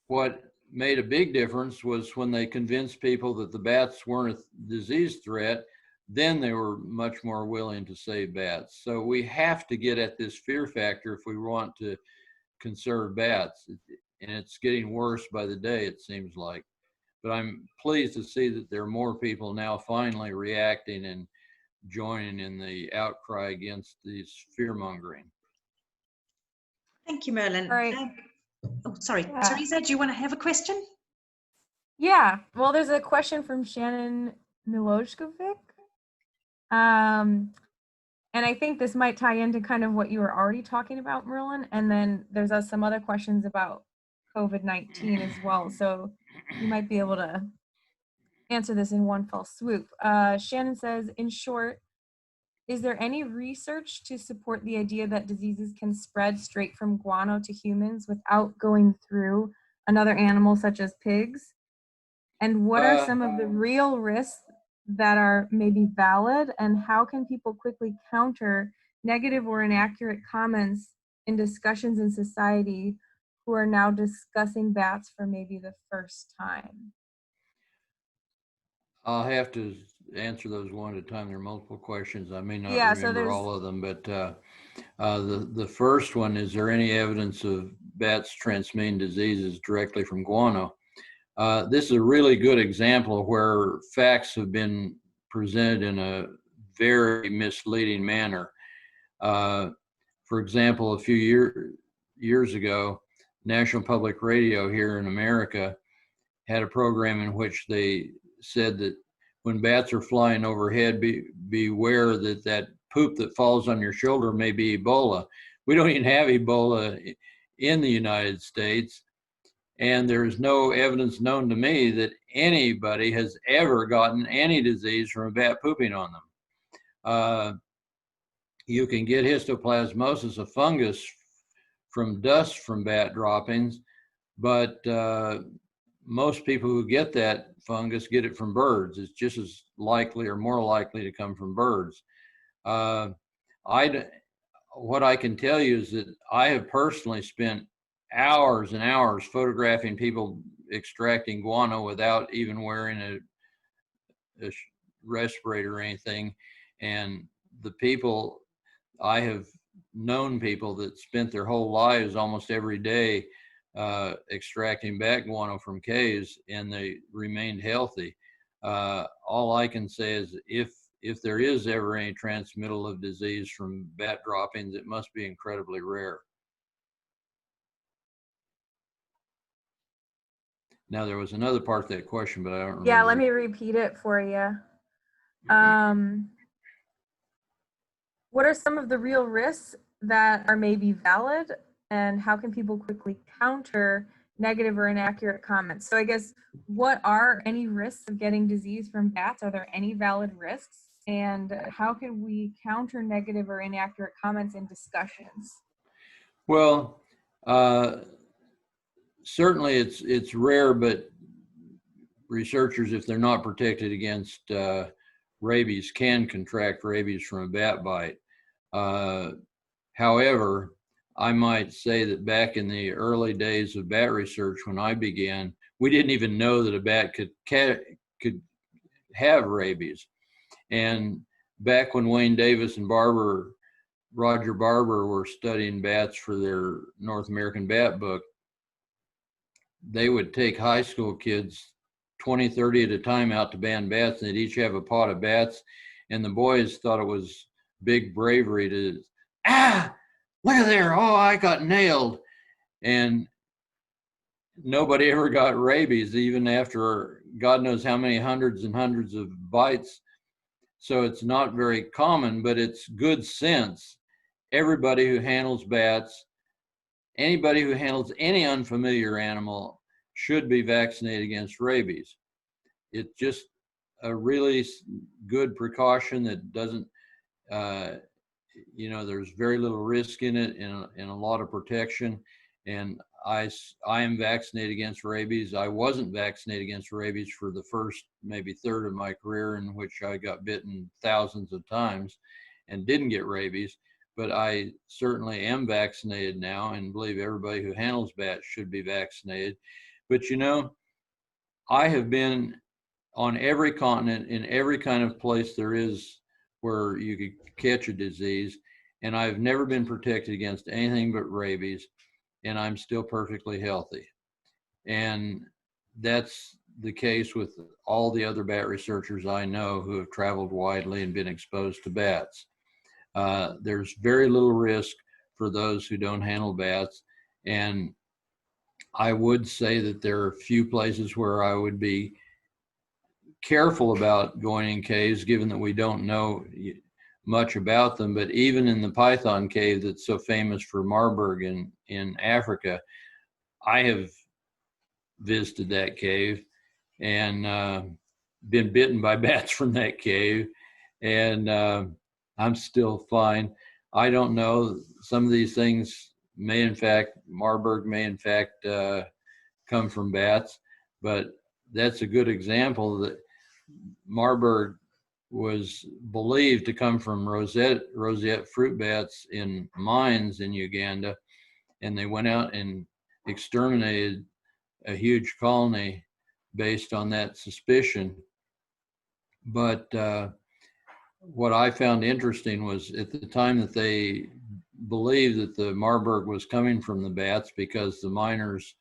What made a big difference was when they convinced people that the bats weren't a disease threat, then they were much more willing to save bats. So we have to get at this fear factor if we want to conserve bats. And it's getting worse by the day, it seems like. But I'm pleased to see that there are more people now finally reacting and joining in the outcry against these fear-mongering. Thank you, Merlin. All right. Sorry, Yeah. Teresa, do you want to have a question? Yeah, well, there's a question from Shannon Milojkovic. And I think this might tie into kind of what you were already talking about, Merlin. And then there's some other questions about COVID-19 as well. So you might be able to answer this in one fell swoop. Shannon says, in short, is there any research to support the idea that diseases can spread straight from guano to humans without going through another animal such as pigs? And what are some of the real risks that are maybe valid, and how can people quickly counter negative or inaccurate comments in discussions in society who are now discussing bats for maybe the first time? I'll have to answer those one at a time. There are multiple questions. I may not remember all of them, but the first one, is there any evidence of bats transmitting diseases directly from guano? This is a really good example of where facts have been presented in a very misleading manner. For example, a few years ago, National Public Radio here in America had a program in which they said that when bats are flying overhead, beware that poop that falls on your shoulder may be Ebola. We don't even have Ebola in the United States, and there's no evidence known to me that anybody has ever gotten any disease from a bat pooping on them. You can get histoplasmosis, a fungus, from dust from bat droppings, but most people who get that fungus get it from birds. It's just as likely or more likely to come from birds. What I can tell you is that I have personally spent hours and hours photographing people extracting guano without even wearing a respirator or anything. And the people, I have known people that spent their whole lives almost every day extracting bat guano from caves, and they remained healthy. All I can say is if there is ever any transmittal of disease from bat droppings, it must be incredibly rare. Now, there was another part of that question, but I don't remember. Yeah, let me repeat it for you. What are some of the real risks that are maybe valid, and how can people quickly counter negative or inaccurate comments? So I guess, what are any risks of getting disease from bats? Are there any valid risks? And how can we counter negative or inaccurate comments in discussions? Well, certainly it's rare, but researchers, if they're not protected against rabies, can contract rabies from a bat bite. However, I might say that back in the early days of bat research, when I began, we didn't even know that a bat could have rabies. And back when Wayne Davis and Roger Barber were studying bats for their North American Bat book, they would take high school kids 20, 30 at a time out to ban bats, and they'd each have a pot of bats. And the boys thought it was big bravery to, look at there, oh, I got nailed. And nobody ever got rabies, even after God knows how many hundreds and hundreds of bites. So it's not very common, but it's good sense. Everybody who handles bats, anybody who handles any unfamiliar animal, should be vaccinated against rabies. It's just a really good precaution that doesn't, there's very little risk in it, and a lot of protection. And I am vaccinated against rabies. I wasn't vaccinated against rabies for the first maybe third of my career, in which I got bitten thousands of times and didn't get rabies. But I certainly am vaccinated now, and believe everybody who handles bats should be vaccinated. But I have been on every continent, in every kind of place there is where you could catch a disease, and I've never been protected against anything but rabies, and I'm still perfectly healthy. And that's the case with all the other bat researchers I know who have traveled widely and been exposed to bats. There's very little risk for those who don't handle bats, and I would say that there are a few places where I would be careful about going in caves, given that we don't know much about them. But even in the python cave that's so famous for Marburg in Africa, I have visited that cave and been bitten by bats from that cave, and I'm still fine. I don't know, some of these things may in fact, Marburg may in fact come from bats, but that's a good example that Marburg was believed to come from roseate fruit bats in mines in Uganda, and they went out and exterminated a huge colony based on that suspicion. But what I found interesting was at the time that they believed that the Marburg was coming from the bats, because the miners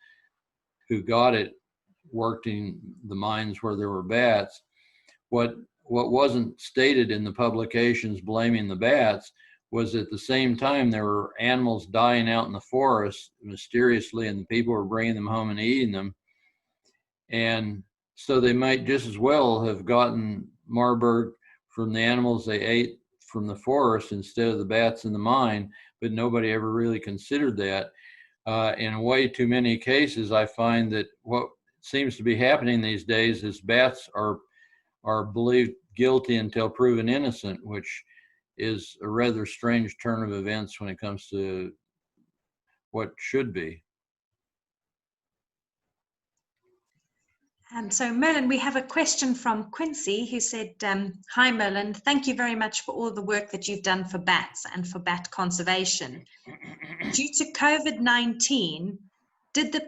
who got it worked in the mines where there were bats. What wasn't stated in the publications blaming the bats was at the same time there were animals dying out in the forest mysteriously, and the people were bringing them home and eating them. And so they might just as well have gotten Marburg from the animals they ate from the forest instead of the bats in the mine, but nobody ever really considered that. In way too many cases, I find that what seems to be happening these days is bats are believed guilty until proven innocent, which is a rather strange turn of events when it comes to what should be. So Merlin, we have a question from Quincy who said, hi Merlin, thank you very much for all the work that you've done for bats and for bat conservation. Due to COVID-19, did the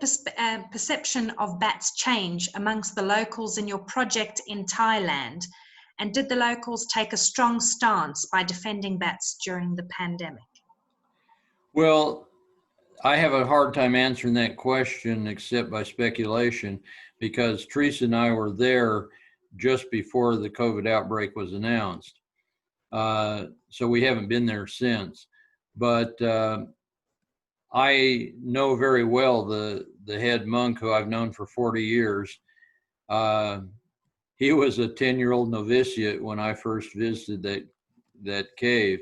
perception of bats change amongst the locals in your project in Thailand? And did the locals take a strong stance by defending bats during the pandemic? Well, I have a hard time answering that question except by speculation, because Teresa and I were there just before the COVID outbreak was announced. So we haven't been there since. But I know very well the head monk, who I've known for 40 years. He was a 10-year-old novitiate when I first visited that cave,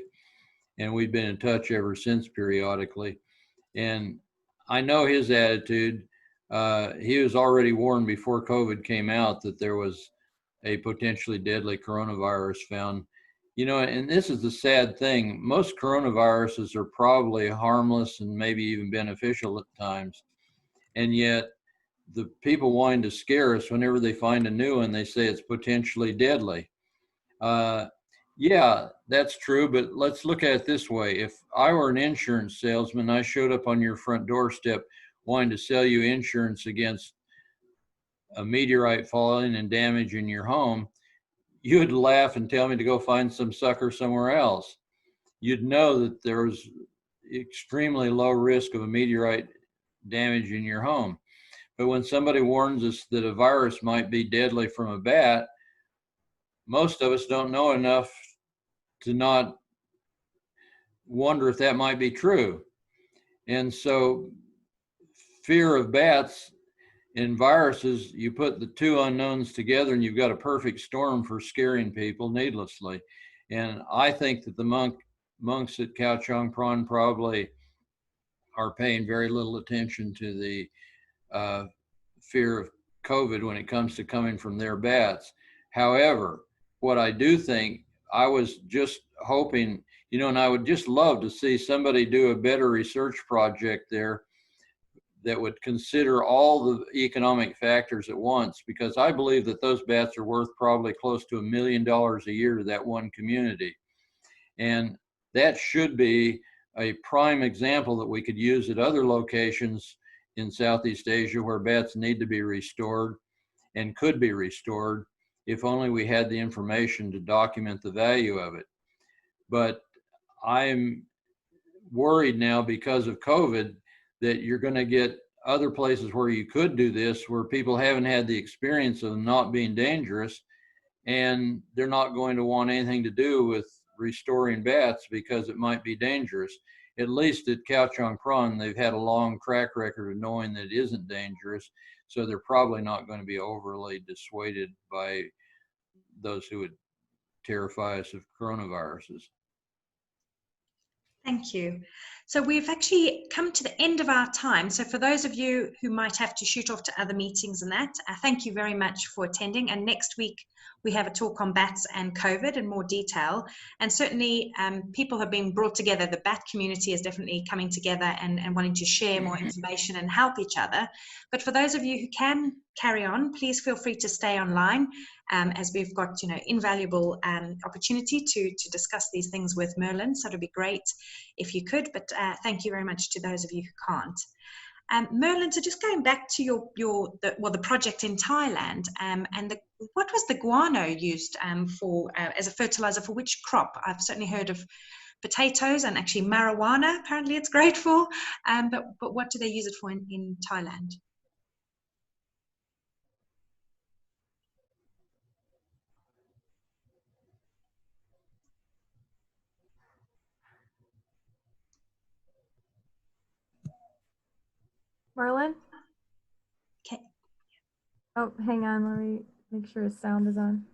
and we've been in touch ever since periodically. And I know his attitude. He was already warned before COVID came out that there was a potentially deadly coronavirus found. You know, and this is the sad thing. Most coronaviruses are probably harmless and maybe even beneficial at times. And yet the people wanting to scare us, whenever they find a new one, they say it's potentially deadly. Yeah, that's true, but let's look at it this way. If I were an insurance salesman, I showed up on your front doorstep wanting to sell you insurance against a meteorite falling and damaging your home, you would laugh and tell me to go find some sucker somewhere else. You'd know that there was extremely low risk of a meteorite damaging your home. But when somebody warns us that a virus might be deadly from a bat, most of us don't know enough to not wonder if that might be true. And so fear of bats and viruses, you put the two unknowns together and you've got a perfect storm for scaring people needlessly. And I think that the monks at Khao Chang Pron probably are paying very little attention to the fear of COVID when it comes to coming from their bats. However, what I do think, I was just hoping, you know, and I would just love to see somebody do a better research project there that would consider all the economic factors at once, because I believe that those bats are worth probably close to $1 million a year to that one community. And that should be a prime example that we could use at other locations in Southeast Asia where bats need to be restored and could be restored if only we had the information to document the value of it. But I'm worried now because of COVID that you're going to get other places where you could do this, where people haven't had the experience of not being dangerous, and they're not going to want anything to do with restoring bats because it might be dangerous. At least at Khao Chang Pron, they've had a long track record of knowing that it isn't dangerous, so they're probably not going to be overly dissuaded by those who would terrify us of coronaviruses. Thank you. So we've actually come to the end of our time. So for those of you who might have to shoot off to other meetings and that, thank you very much for attending. And next week, we have a talk on bats and COVID in more detail. And certainly people have been brought together. The bat community is definitely coming together and wanting to share more information and help each other. But for those of you who can carry on, please feel free to stay online as we've got, you know, invaluable opportunity to discuss these things with Merlin. So it'd be great if you could, but thank you very much to those of you who can't. Merlin, so just going back to the project in Thailand, and what was the guano used for as a fertilizer for which crop? I've certainly heard of potatoes and actually marijuana. Apparently, it's great for. But what do they use it for in Thailand? Merlin? Okay. Oh, hang on. Let me make sure his sound is on.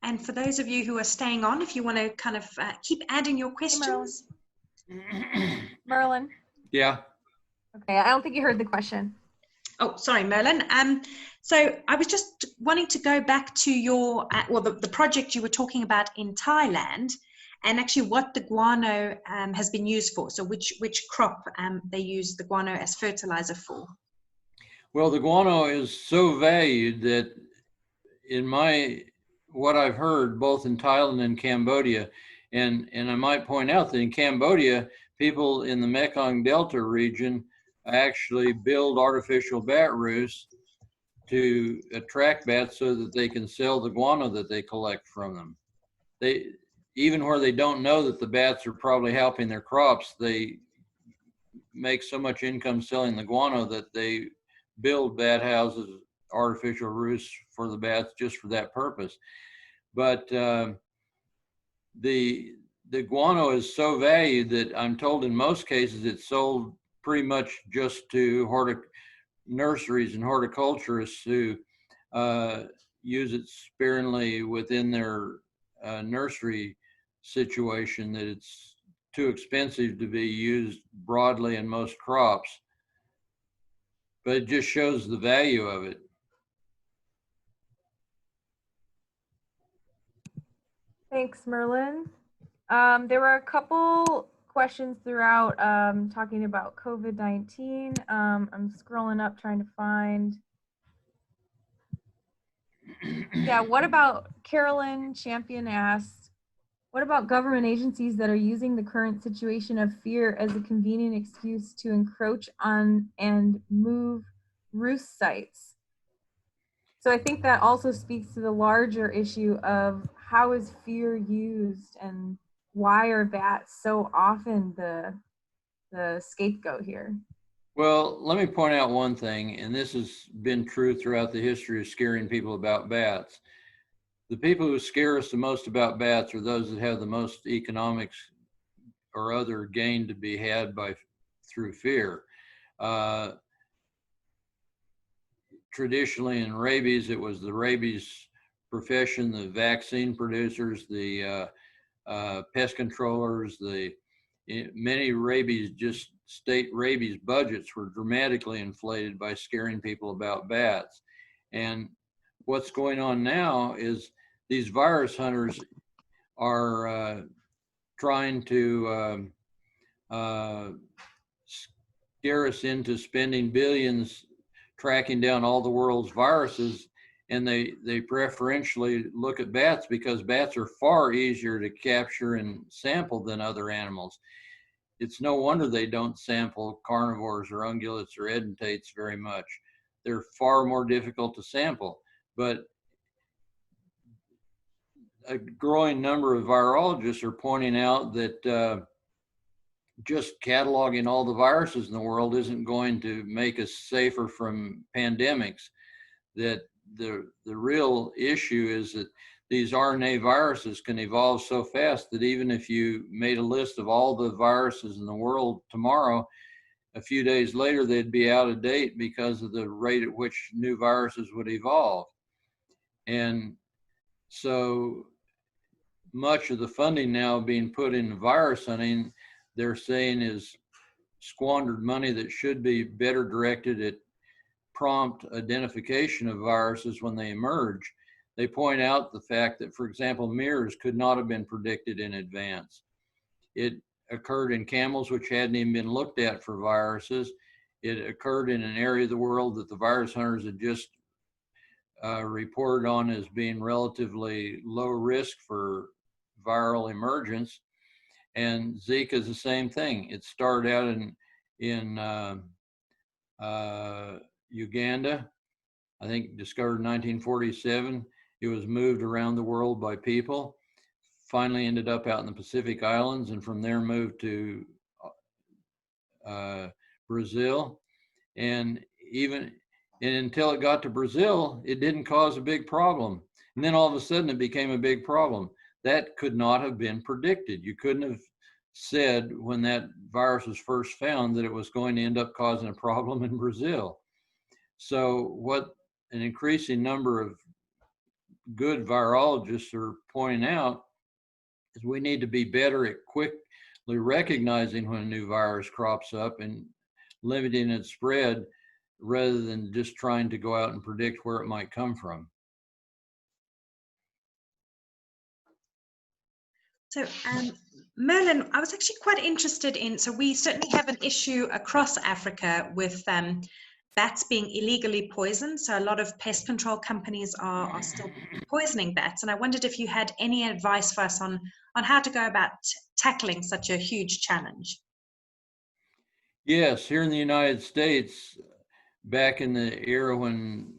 And for those of you who are staying on, if you want to kind of keep adding your questions. Merlin? Yeah. Okay, I don't think you heard the question. Oh, sorry, Merlin. So I was just wanting to go back to your, the project you were talking about in Thailand, and actually what the guano has been used for. So which crop they use the guano as fertilizer for? Well, the guano is so valued that what I've heard both in Thailand and Cambodia, and I might point out that in Cambodia, people in the Mekong Delta region actually build artificial bat roosts to attract bats so that they can sell the guano that they collect from them. They, even where they don't know that the bats are probably helping their crops, they make so much income selling the guano that they build bat houses, artificial roosts for the bats just for that purpose. But the guano is so valued that I'm told in most cases it's sold pretty much just to nurseries and horticulturists who use it sparingly within their nursery situation, that it's too expensive to be used broadly in most crops. But it just shows the value of it. Thanks, Merlin. There were a couple questions throughout talking about COVID-19. I'm scrolling up trying to find. Yeah, what about Carolyn Champion asked, what about government agencies that are using the current situation of fear as a convenient excuse to encroach on and move roost sites? So I think that also speaks to the larger issue of how is fear used and why are bats so often the scapegoat here? Well, let me point out one thing, and this has been true throughout the history of scaring people about bats. The people who scare us the most about bats are those that have the most economics or other gain to be had through fear. Traditionally in rabies, it was the rabies profession, the vaccine producers, the pest controllers, many state rabies budgets were dramatically inflated by scaring people about bats. And what's going on now is these virus hunters are trying to scare us into spending billions tracking down all the world's viruses, and they preferentially look at bats because bats are far easier to capture and sample than other animals. It's no wonder they don't sample carnivores or ungulates or edentates very much. They're far more difficult to sample. But a growing number of virologists are pointing out that just cataloging all the viruses in the world isn't going to make us safer from pandemics. That the real issue is that these RNA viruses can evolve so fast that even if you made a list of all the viruses in the world tomorrow, a few days later they'd be out of date because of the rate at which new viruses would evolve. And so much of the funding now being put into virus hunting, they're saying, is squandered money that should be better directed at prompt identification of viruses when they emerge. They point out the fact that, for example, MERS could not have been predicted in advance. It occurred in camels which hadn't even been looked at for viruses. It occurred in an area of the world that the virus hunters had just reported on as being relatively low risk for viral emergence. And Zika is the same thing. It started out in Uganda, I think discovered in 1947. It was moved around the world by people, finally ended up out in the Pacific Islands, and from there moved to Brazil. And even And until it got to Brazil, it didn't cause a big problem. And then all of a sudden it became a big problem. That could not have been predicted. You couldn't have said when that virus was first found that it was going to end up causing a problem in Brazil. So what an increasing number of good virologists are pointing out is we need to be better at quickly recognizing when a new virus crops up and limiting its spread rather than just trying to go out and predict where it might come from. So, Merlin, I was actually quite interested in, so we certainly have an issue across Africa with bats being illegally poisoned. So a lot of pest control companies are still poisoning bats. And I wondered if you had any advice for us on how to go about tackling such a huge challenge. Yes, here in the United States, back in the era when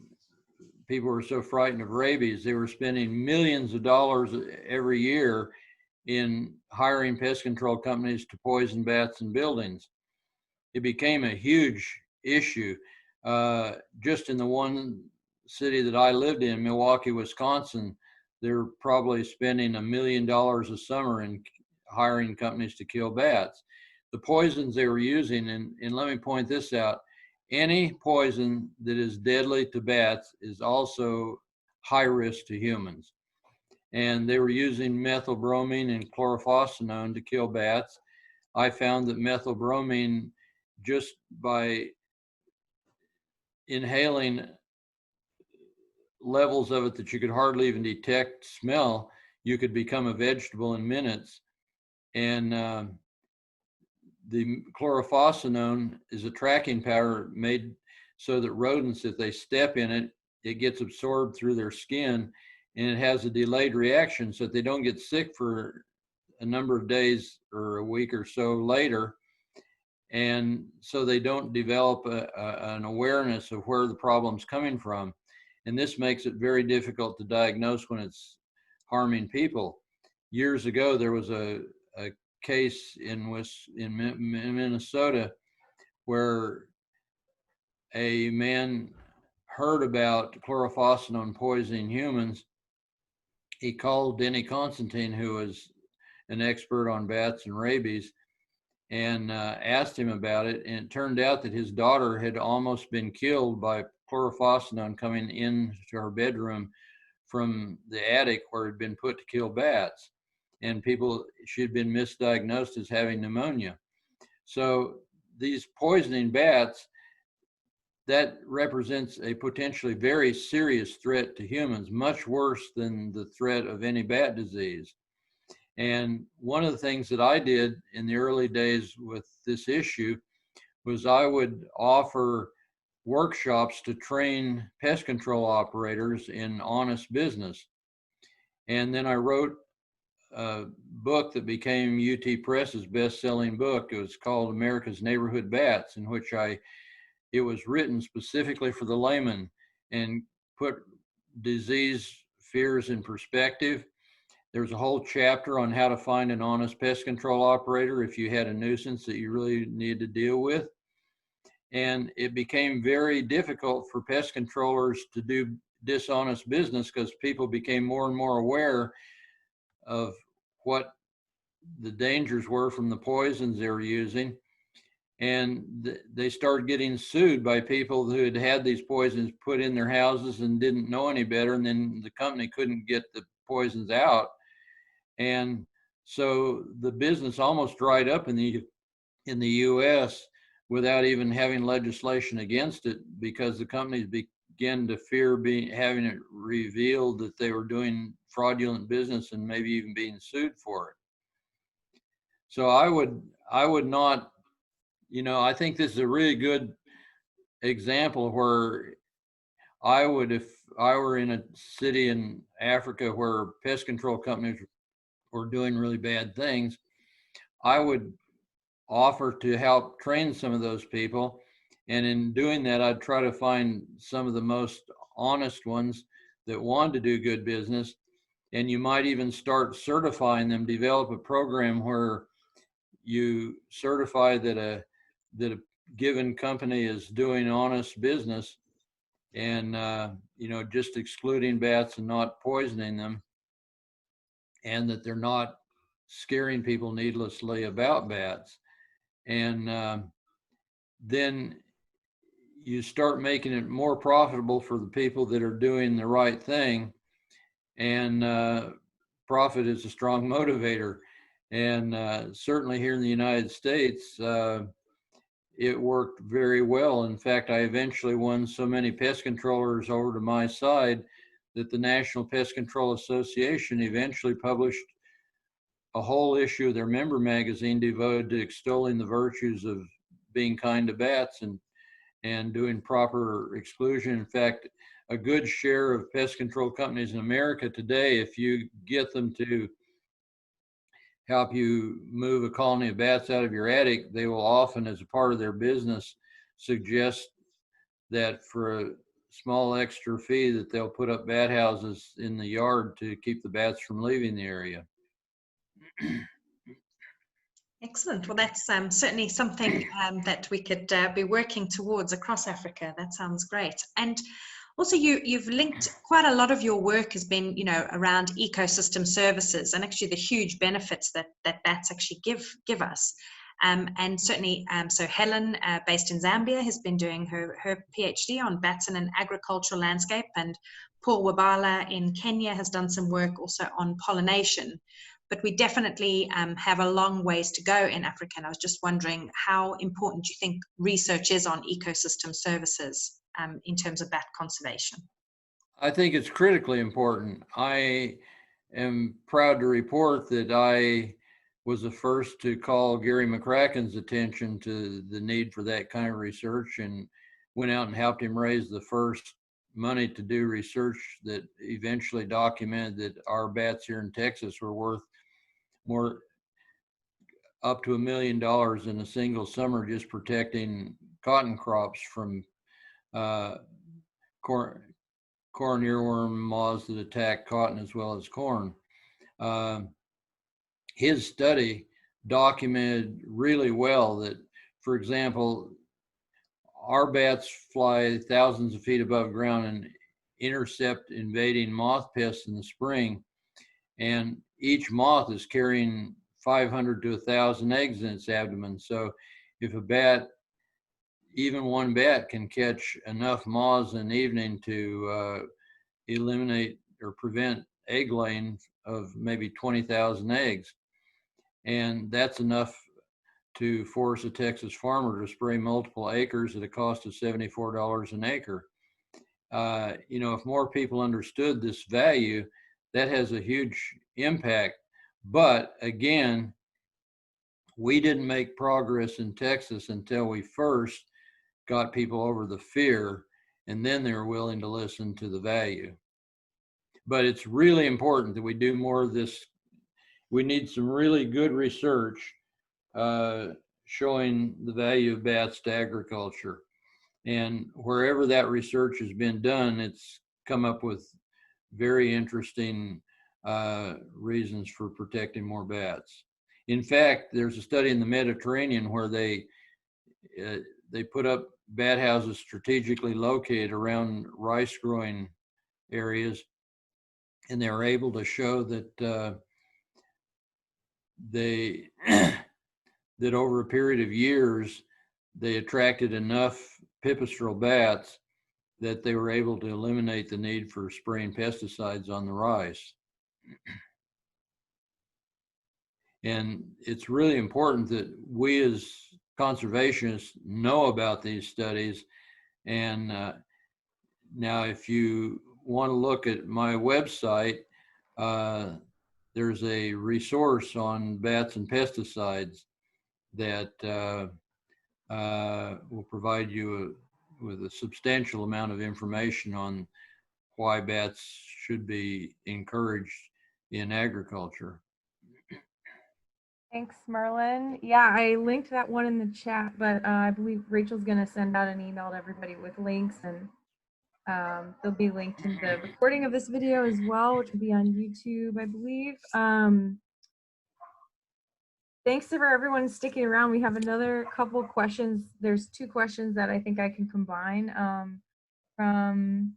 people were so frightened of rabies, they were spending millions of dollars every year in hiring pest control companies to poison bats in buildings. It became a huge issue. Just in the one city that I lived in, Milwaukee, Wisconsin, they're probably spending $1 million a summer in hiring companies to kill bats. The poisons they were using, and let me point this out, any poison that is deadly to bats is also high risk to humans. And they were using methylbromine and chlorphosphenone to kill bats. I found that methylbromine, just by inhaling levels of it that you could hardly even detect smell, you could become a vegetable in minutes. And the chlorphosphenone is a tracking powder made so that rodents, if they step in it, it gets absorbed through their skin, and it has a delayed reaction so that they don't get sick for a number of days or a week or so later. And so they don't develop an awareness of where the problem's coming from. And this makes it very difficult to diagnose when it's harming people. Years ago, there was a case in Minnesota where a man heard about chlorphosphenone poisoning humans. He called Denny Constantine, who was an expert on bats and rabies, and asked him about it. And it turned out that his daughter had almost been killed by chlorphosphenone coming into her bedroom from the attic where it had been put to kill bats. And she had been misdiagnosed as having pneumonia. So these poisoning bats, that represents a potentially very serious threat to humans, much worse than the threat of any bat disease. And one of the things that I did in the early days with this issue was I would offer workshops to train pest control operators in honest business. And then I wrote a book that became UT Press's best-selling book. It was called America's Neighborhood Bats, in which it was written specifically for the layman and put disease fears in perspective. There's a whole chapter on how to find an honest pest control operator if you had a nuisance that you really needed to deal with. And it became very difficult for pest controllers to do dishonest business because people became more and more aware of what the dangers were from the poisons they were using. And they started getting sued by people who had had these poisons put in their houses and didn't know any better. And then the company couldn't get the poisons out. And so the business almost dried up in the U.S. without even having legislation against it, because the companies began to fear having it revealed that they were doing fraudulent business and maybe even being sued for it. So I would not, I think this is a really good example of where I would, if I were in a city in Africa where pest control companies were doing really bad things, I would offer to help train some of those people. And in doing that, I'd try to find some of the most honest ones that want to do good business. And you might even start certifying them, develop a program where you certify that a given company is doing honest business. and just excluding bats and not poisoning them, and that they're not scaring people needlessly about bats. And then you start making it more profitable for the people that are doing the right thing, and profit is a strong motivator. And certainly here in the United States, it worked very well. In fact, I eventually won so many pest controllers over to my side that the National Pest Control Association eventually published a whole issue of their member magazine devoted to extolling the virtues of being kind to bats and doing proper exclusion. In fact, a good share of pest control companies in America today, if you get them to help you move a colony of bats out of your attic, they will often, as a part of their business, suggest that for a small extra fee that they'll put up bat houses in the yard to keep the bats from leaving the area. Excellent. Well, that's certainly something that we could be working towards across Africa. That sounds great. And also, you've linked quite a lot of your work has been, around ecosystem services and actually the huge benefits that bats actually give us. And certainly, so Helen, based in Zambia, has been doing her PhD on bats in an agricultural landscape, and Paul Wabala in Kenya has done some work also on pollination. But we definitely have a long ways to go in Africa. And I was just wondering how important you think research is on ecosystem services in terms of bat conservation. I think it's critically important. I am proud to report that I was the first to call Gary McCracken's attention to the need for that kind of research, and went out and helped him raise the first money to do research that eventually documented that our bats here in Texas were worth more, up to $1 million in a single summer, just protecting cotton crops from corn earworm moths that attack cotton as well as corn. His study documented really well that, for example, our bats fly thousands of feet above ground and intercept invading moth pests in the spring, and each moth is carrying 500 to 1,000 eggs in its abdomen. So if a bat, even one bat, can catch enough moths in the evening to eliminate or prevent egg laying of maybe 20,000 eggs. And that's enough to force a Texas farmer to spray multiple acres at a cost of $74 an acre. If more people understood this value, that has a huge impact. But again, we didn't make progress in Texas until we first got people over the fear, and then they were willing to listen to the value. But it's really important that we do more of this. We need some really good research showing the value of bats to agriculture. And wherever that research has been done, it's come up with very interesting reasons for protecting more bats. In fact, there's a study in the Mediterranean where they put up bat houses strategically located around rice growing areas, and they were able to show that that over a period of years, they attracted enough pipistrelle bats that they were able to eliminate the need for spraying pesticides on the rice. And it's really important that we as conservationists know about these studies. And now, if you want to look at my website, there's a resource on bats and pesticides that will provide you with a substantial amount of information on why bats should be encouraged in agriculture. Thanks, Merlin. Yeah, I linked that one in the chat, but I believe Rachel's going to send out an email to everybody with links, and they'll be linked in the recording of this video as well, which will be on YouTube, I believe. Thanks for everyone sticking around. We have another couple questions. There's two questions that I think I can combine. from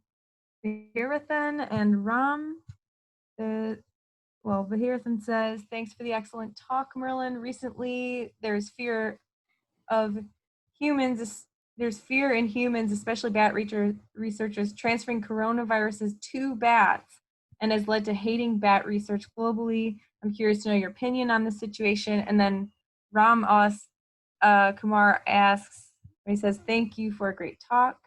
Vahirathan and Ram. Vahirathan says, thanks for the excellent talk, Merlin. Recently, there's fear in humans, especially bat researchers, transferring coronaviruses to bats and has led to hating bat research globally. I'm curious to know your opinion on the situation. And then Ram Kumar asks, he says, thank you for a great talk.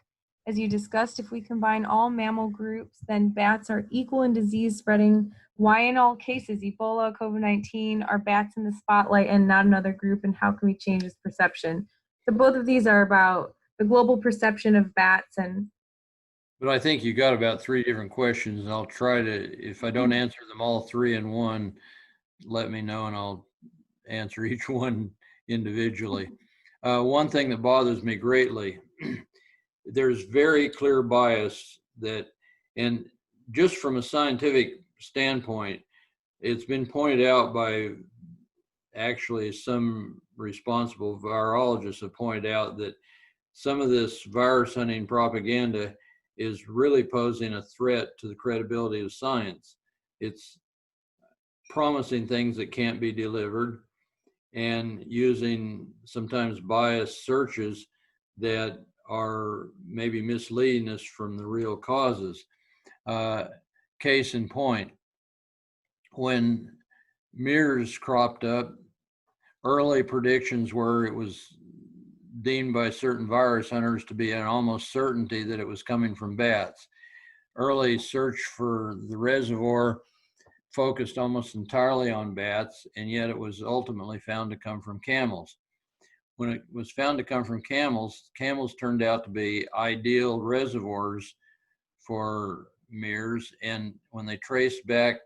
As you discussed, if we combine all mammal groups, then bats are equal in disease spreading. Why in all cases, Ebola, COVID-19, are bats in the spotlight and not another group, and how can we change this perception? So both of these are about the global perception of bats. But I think you got about 3 different questions, and I'll try to, if I don't answer them all 3 in one, let me know and I'll answer each one individually. One thing that bothers me greatly, there's very clear bias that, and just from a scientific standpoint, it's been pointed out by actually some responsible virologists have pointed out that some of this virus hunting propaganda is really posing a threat to the credibility of science. It's promising things that can't be delivered and using sometimes biased searches that are maybe misleading us from the real causes. Case in point, when MERS cropped up, early predictions were it was deemed by certain virus hunters to be an almost certainty that it was coming from bats. Early search for the reservoir focused almost entirely on bats, and yet it was ultimately found to come from camels. When it was found to come from camels, camels turned out to be ideal reservoirs for MERS, and when they traced back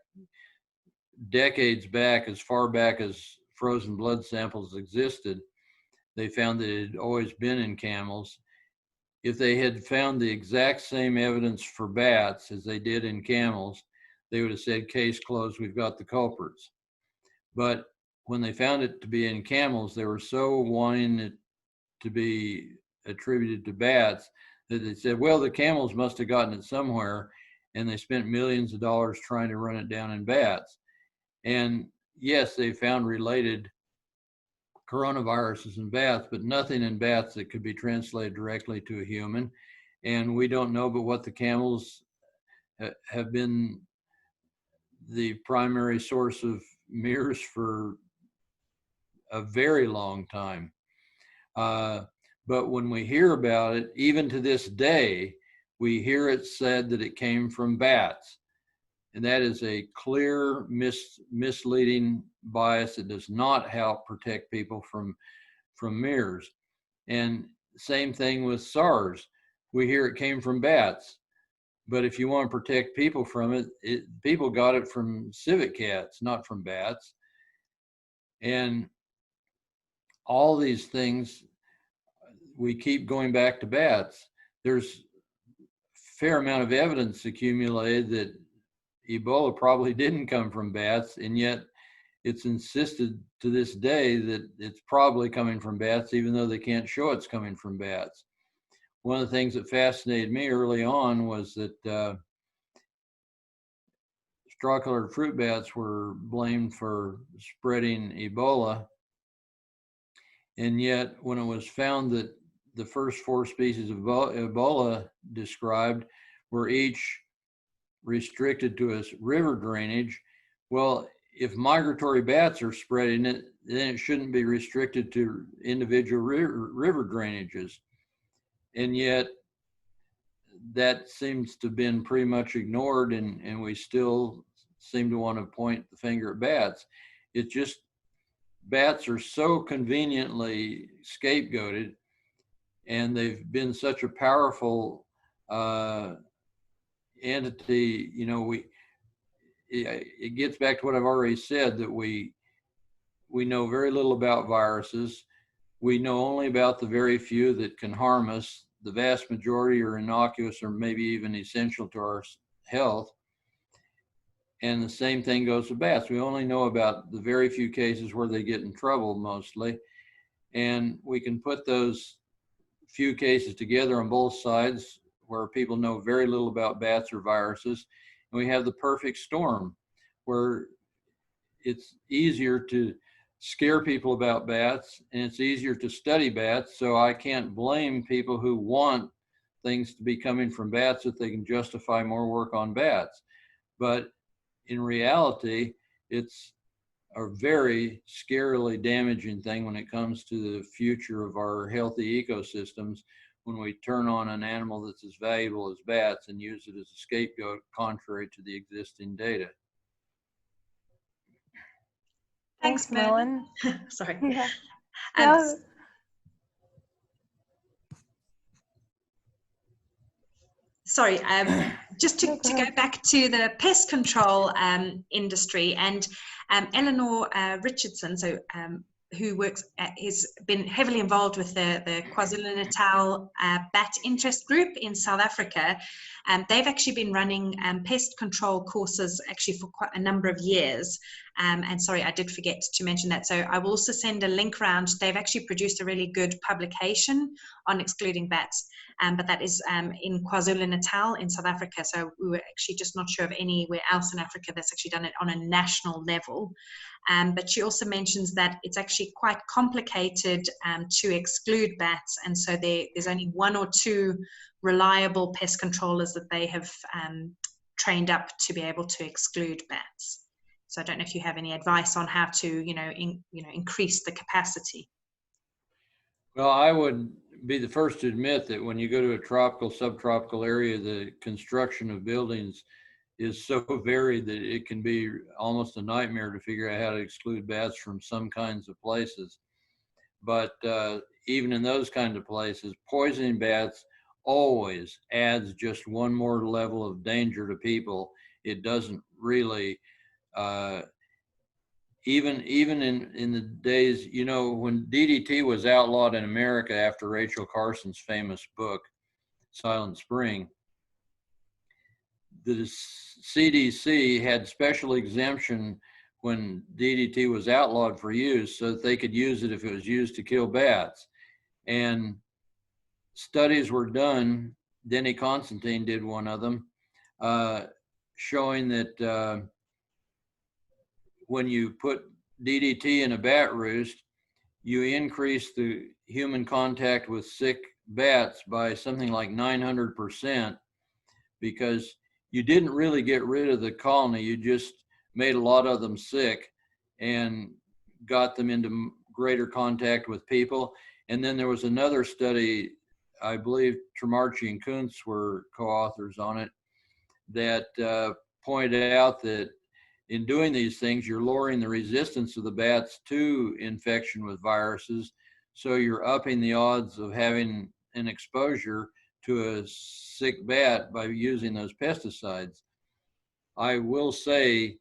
decades back, as far back as frozen blood samples existed, they found that it had always been in camels. If they had found the exact same evidence for bats as they did in camels, they would have said, case closed, we've got the culprits. But when they found it to be in camels, they were so wanting it to be attributed to bats that they said, well, the camels must have gotten it somewhere, and they spent millions of dollars trying to run it down in bats. And yes, they found related coronaviruses in bats, but nothing in bats that could be translated directly to a human. And we don't know but what the camels have been the primary source of MERS for a very long time. But when we hear about it, even to this day, we hear it said that it came from bats. And that is a clear misleading bias that does not help protect people from MERS. And same thing with SARS. We hear it came from bats. But if you want to protect people from it, people got it from civet cats, not from bats. And all these things, we keep going back to bats. There's a fair amount of evidence accumulated that Ebola probably didn't come from bats, and yet it's insisted to this day that it's probably coming from bats, even though they can't show it's coming from bats. One of the things that fascinated me early on was that straw-colored fruit bats were blamed for spreading Ebola. And yet when it was found that the first 4 species of Ebola described were each restricted to a river drainage, well, if migratory bats are spreading it, then it shouldn't be restricted to individual river drainages. And yet that seems to have been pretty much ignored, and we still seem to want to point the finger at bats. It's just bats are so conveniently scapegoated, and they've been such a powerful entity. You know, it gets back to what I've already said, that we know very little about viruses. We know only about the very few that can harm us. The vast majority are innocuous or maybe even essential to our health. And the same thing goes with bats. We only know about the very few cases where they get in trouble mostly. And we can put those few cases together on both sides, where people know very little about bats or viruses. And we have the perfect storm where it's easier to scare people about bats and it's easier to study bats. So I can't blame people who want things to be coming from bats if they can justify more work on bats. But in reality, it's a very scarily damaging thing when it comes to the future of our healthy ecosystems, when we turn on an animal that's as valuable as bats and use it as a scapegoat contrary to the existing data. Thanks, Merlin. Sorry. Yeah. No. Sorry, just to go back to the pest control industry, and Eleanor Richardson, who works has been heavily involved with the KwaZulu-Natal bat interest group in South Africa. They've actually been running pest control courses actually for quite a number of years. And sorry, I did forget to mention that. So I will also send a link around. They've actually produced a really good publication on excluding bats. But that is in KwaZulu-Natal in South Africa. So we were actually just not sure of anywhere else in Africa that's actually done it on a national level. But she also mentions that it's actually quite complicated to exclude bats. And so there's only one or two reliable pest controllers that they have trained up to be able to exclude bats. So I don't know if you have any advice on how to, increase the capacity. Well, I would be the first to admit that when you go to a tropical, subtropical area, the construction of buildings is so varied that it can be almost a nightmare to figure out how to exclude bats from some kinds of places. But even in those kinds of places, poisoning bats always adds just one more level of danger to people. It doesn't really, even in the days, when DDT was outlawed in America after Rachel Carson's famous book, Silent Spring, the CDC had special exemption when DDT was outlawed for use so that they could use it if it was used to kill bats. And studies were done, Denny Constantine did one of them, showing that when you put DDT in a bat roost, you increase the human contact with sick bats by something like 900%, because you didn't really get rid of the colony. You just made a lot of them sick and got them into greater contact with people. And then there was another study, I believe Tremarchi and Kuntz were co-authors on it, that pointed out that in doing these things, you're lowering the resistance of the bats to infection with viruses. So you're upping the odds of having an exposure to a sick bat by using those pesticides. I will say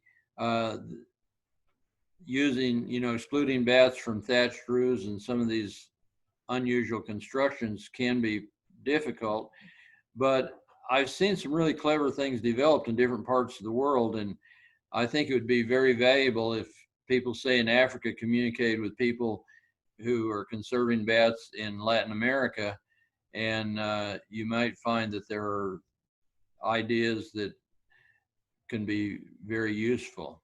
excluding bats from thatched roofs and some of these unusual constructions can be difficult, but I've seen some really clever things developed in different parts of the world, and I think it would be very valuable if people, say in Africa, communicated with people who are conserving bats in Latin America, and you might find that there are ideas that can be very useful.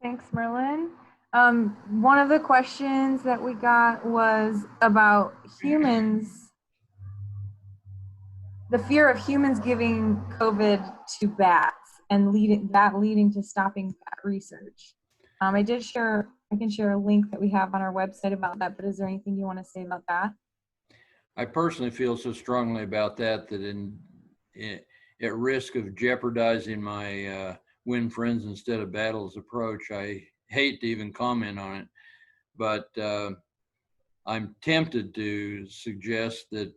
Thanks, Merlin. One of the questions that we got was about humans, the fear of humans giving COVID to bats and leading to stopping bat research. I can share a link that we have on our website about that, but is there anything you want to say about that? I personally feel so strongly about that at risk of jeopardizing my win friends instead of battles approach, I hate to even comment on it, but I'm tempted to suggest that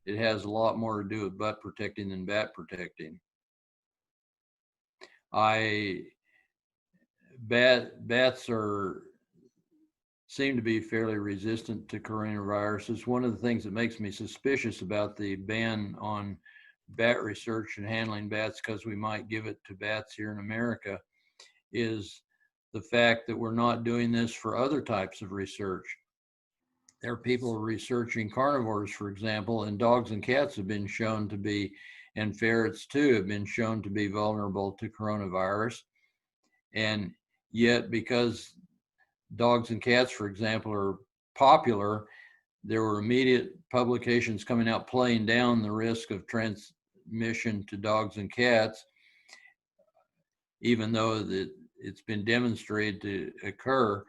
it has a lot more to do with butt protecting than bat protecting. Bats seem to be fairly resistant to coronaviruses. One of the things that makes me suspicious about the ban on bat research and handling bats, because we might give it to bats here in America, is the fact that we're not doing this for other types of research. there are people researching carnivores, for example, and dogs and cats have been shown to be, and ferrets too, have been shown to be vulnerable to coronavirus. And yet, because dogs and cats, for example, are popular, there were immediate publications coming out playing down the risk of transmission to dogs and cats, even though it's been demonstrated to occur.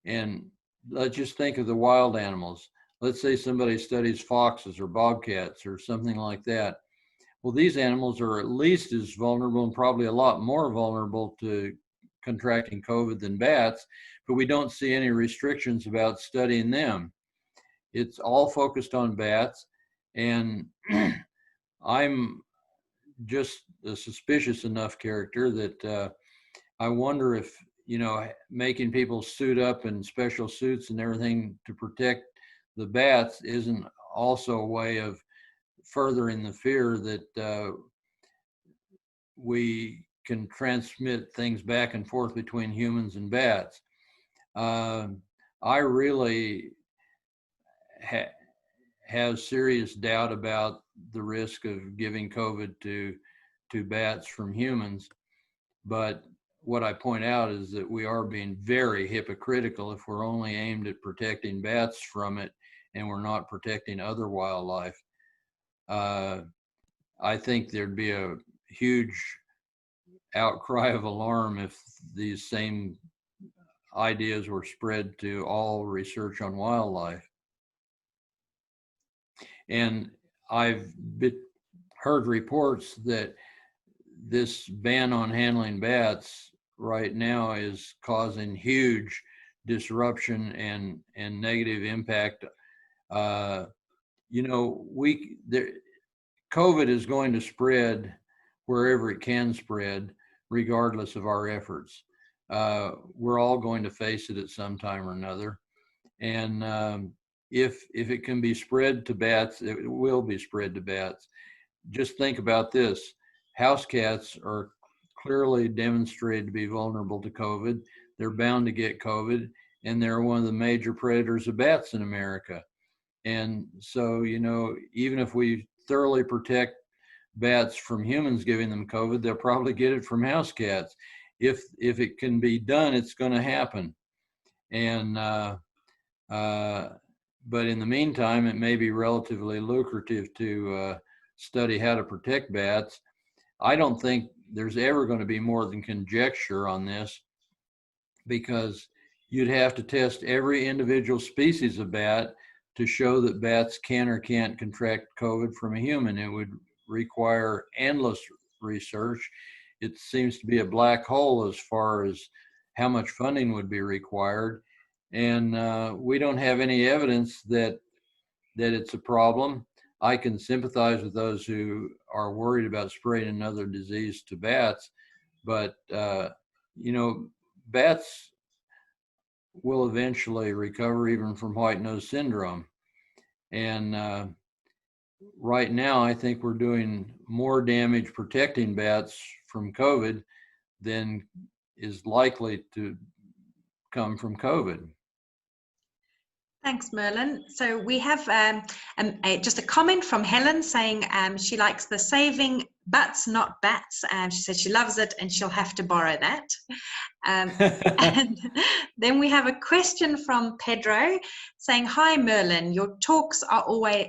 And let's just think of the wild animals. Let's say somebody studies foxes or bobcats or something like that. Well, these animals are at least as vulnerable and probably a lot more vulnerable to contracting COVID than bats, but we don't see any restrictions about studying them. It's all focused on bats, and I'm just a suspicious enough character that I wonder if, making people suit up in special suits and everything to protect the bats isn't also a way of furthering the fear that we can transmit things back and forth between humans and bats. I really have serious doubt about the risk of giving COVID to bats from humans. But what I point out is that we are being very hypocritical if we're only aimed at protecting bats from it and we're not protecting other wildlife. I think there'd be a huge outcry of alarm if these same ideas were spread to all research on wildlife. And I've heard reports that this ban on handling bats right now is causing huge disruption and negative impact. COVID is going to spread wherever it can spread, regardless of our efforts. We're all going to face it at some time or another. And if it can be spread to bats, it will be spread to bats. Just think about this. House cats are clearly demonstrated to be vulnerable to COVID. They're bound to get COVID, and they're one of the major predators of bats in America. And so, even if we thoroughly protect bats from humans giving them COVID, they'll probably get it from house cats. If it can be done, it's going to happen. And but in the meantime, it may be relatively lucrative to study how to protect bats. I don't think there's ever going to be more than conjecture on this, because you'd have to test every individual species of bat to show that bats can or can't contract COVID from a human. It would require endless research. It seems to be a black hole as far as how much funding would be required. And we don't have any evidence that it's a problem. I can sympathize with those who are worried about spreading another disease to bats, but bats will eventually recover even from white nose syndrome. And right now, I think we're doing more damage protecting bats from COVID than is likely to come from COVID. Thanks, Merlin. So we have just a comment from Helen saying she likes the saving butts, not bats. She said she loves it and she'll have to borrow that. And then we have a question from Pedro saying, "Hi, Merlin. Your talks are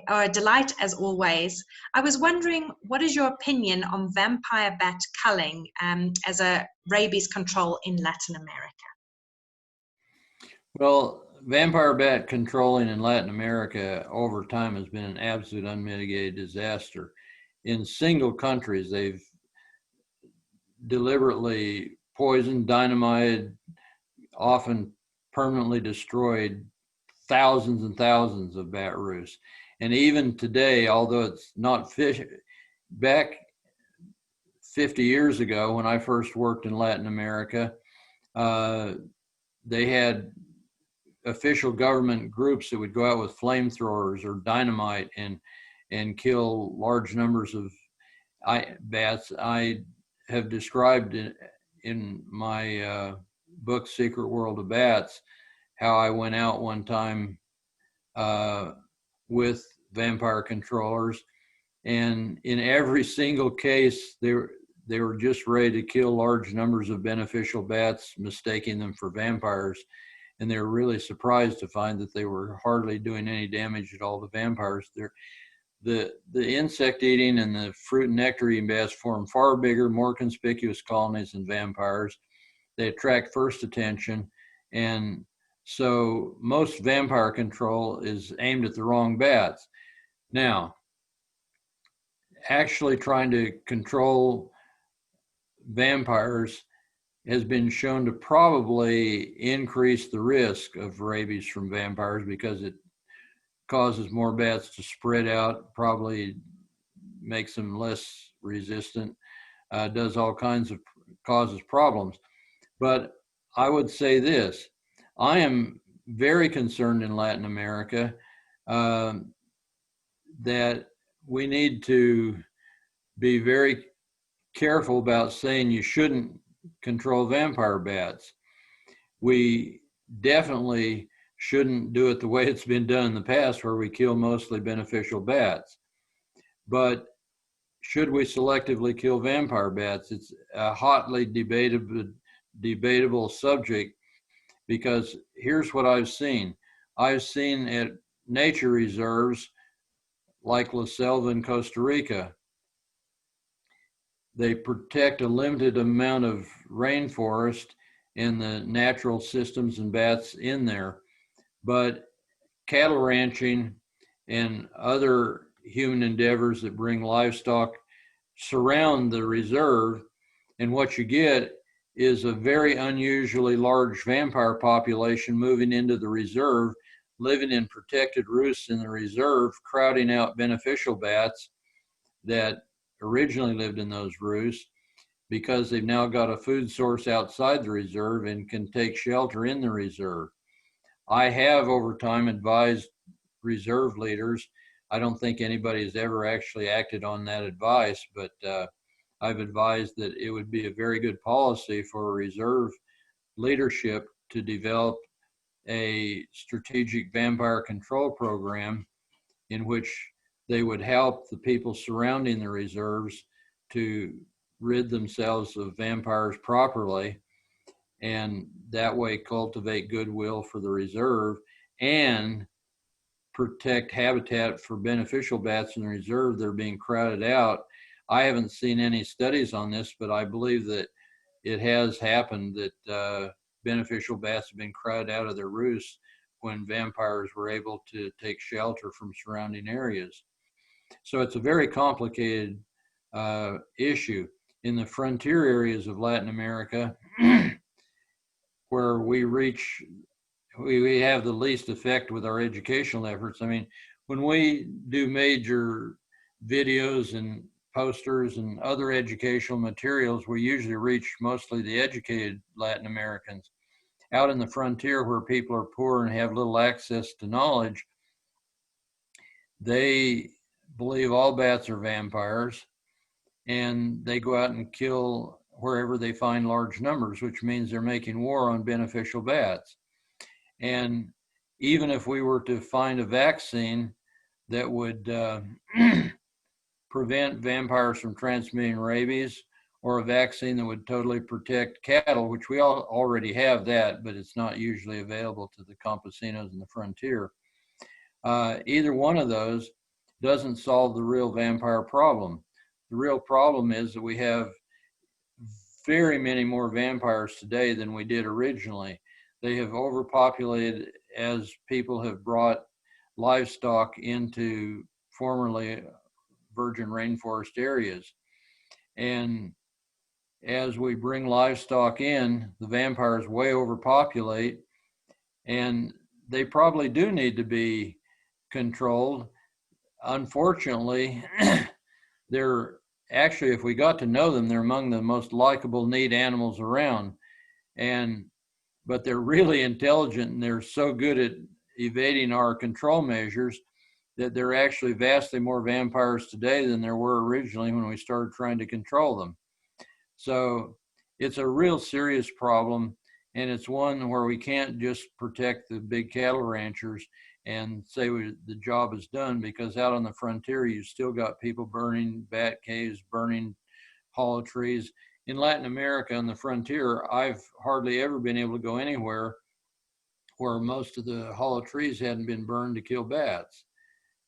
a delight as always. I was wondering, what is your opinion on vampire bat culling as a rabies control in Latin America?" Well, vampire bat controlling in Latin America over time has been an absolute unmitigated disaster. In single countries, they've deliberately poisoned, dynamited, often permanently destroyed thousands and thousands of bat roosts. And even today, although it's not fish, back 50 years ago when I first worked in Latin America, they had official government groups that would go out with flamethrowers or dynamite and kill large numbers of bats. I have described in my book, Secret World of Bats, how I went out one time with vampire controllers. And in every single case, they were just ready to kill large numbers of beneficial bats, mistaking them for vampires. And they were really surprised to find that they were hardly doing any damage at all to vampires. The insect eating and the fruit and nectar eating bats form far bigger, more conspicuous colonies than vampires. They attract first attention. And so most vampire control is aimed at the wrong bats. Now, actually trying to control vampires has been shown to probably increase the risk of rabies from vampires because it causes more bats to spread out, probably makes them less resistant, does all kinds of causes problems. But I would say this, I am very concerned in Latin America that we need to be very careful about saying you shouldn't control vampire bats. We definitely shouldn't do it the way it's been done in the past, where we kill mostly beneficial bats. But should we selectively kill vampire bats? It's a hotly debatable subject, because here's what I've seen. I've seen at nature reserves like La Selva in Costa Rica, they protect a limited amount of rainforest and the natural systems and bats in there. But cattle ranching and other human endeavors that bring livestock surround the reserve, and what you get is a very unusually large vampire population moving into the reserve, living in protected roosts in the reserve, crowding out beneficial bats that originally lived in those roosts, because they've now got a food source outside the reserve and can take shelter in the reserve. I have over time advised reserve leaders. I don't think anybody has ever actually acted on that advice, but I've advised that it would be a very good policy for reserve leadership to develop a strategic vampire control program in which they would help the people surrounding the reserves to rid themselves of vampires properly, and that way cultivate goodwill for the reserve and protect habitat for beneficial bats in the reserve that are being crowded out. I haven't seen any studies on this, but I believe that it has happened that beneficial bats have been crowded out of their roosts when vampires were able to take shelter from surrounding areas. So it's a very complicated issue. In the frontier areas of Latin America, where we have the least effect with our educational efforts. I mean, when we do major videos and posters and other educational materials, we usually reach mostly the educated Latin Americans. Out in the frontier, where people are poor and have little access to knowledge, they believe all bats are vampires, and they go out and kill wherever they find large numbers, which means they're making war on beneficial bats. And even if we were to find a vaccine that would prevent vampires from transmitting rabies, or a vaccine that would totally protect cattle, which we all already have that, but it's not usually available to the campesinos in the frontier. Either one of those doesn't solve the real vampire problem. The real problem is that we have very many more vampires today than we did originally. They have overpopulated as people have brought livestock into formerly virgin rainforest areas. And as we bring livestock in, the vampires way overpopulate, and they probably do need to be controlled. Unfortunately, they're actually, if we got to know them, they're among the most likable, neat animals around. But they're really intelligent, and they're so good at evading our control measures that there are actually vastly more vampires today than there were originally when we started trying to control them. So it's a real serious problem, and it's one where we can't just protect the big cattle ranchers. and say the job is done, because out on the frontier, you still got people burning bat caves, burning hollow trees. In Latin America on the frontier, I've hardly ever been able to go anywhere where most of the hollow trees hadn't been burned to kill bats.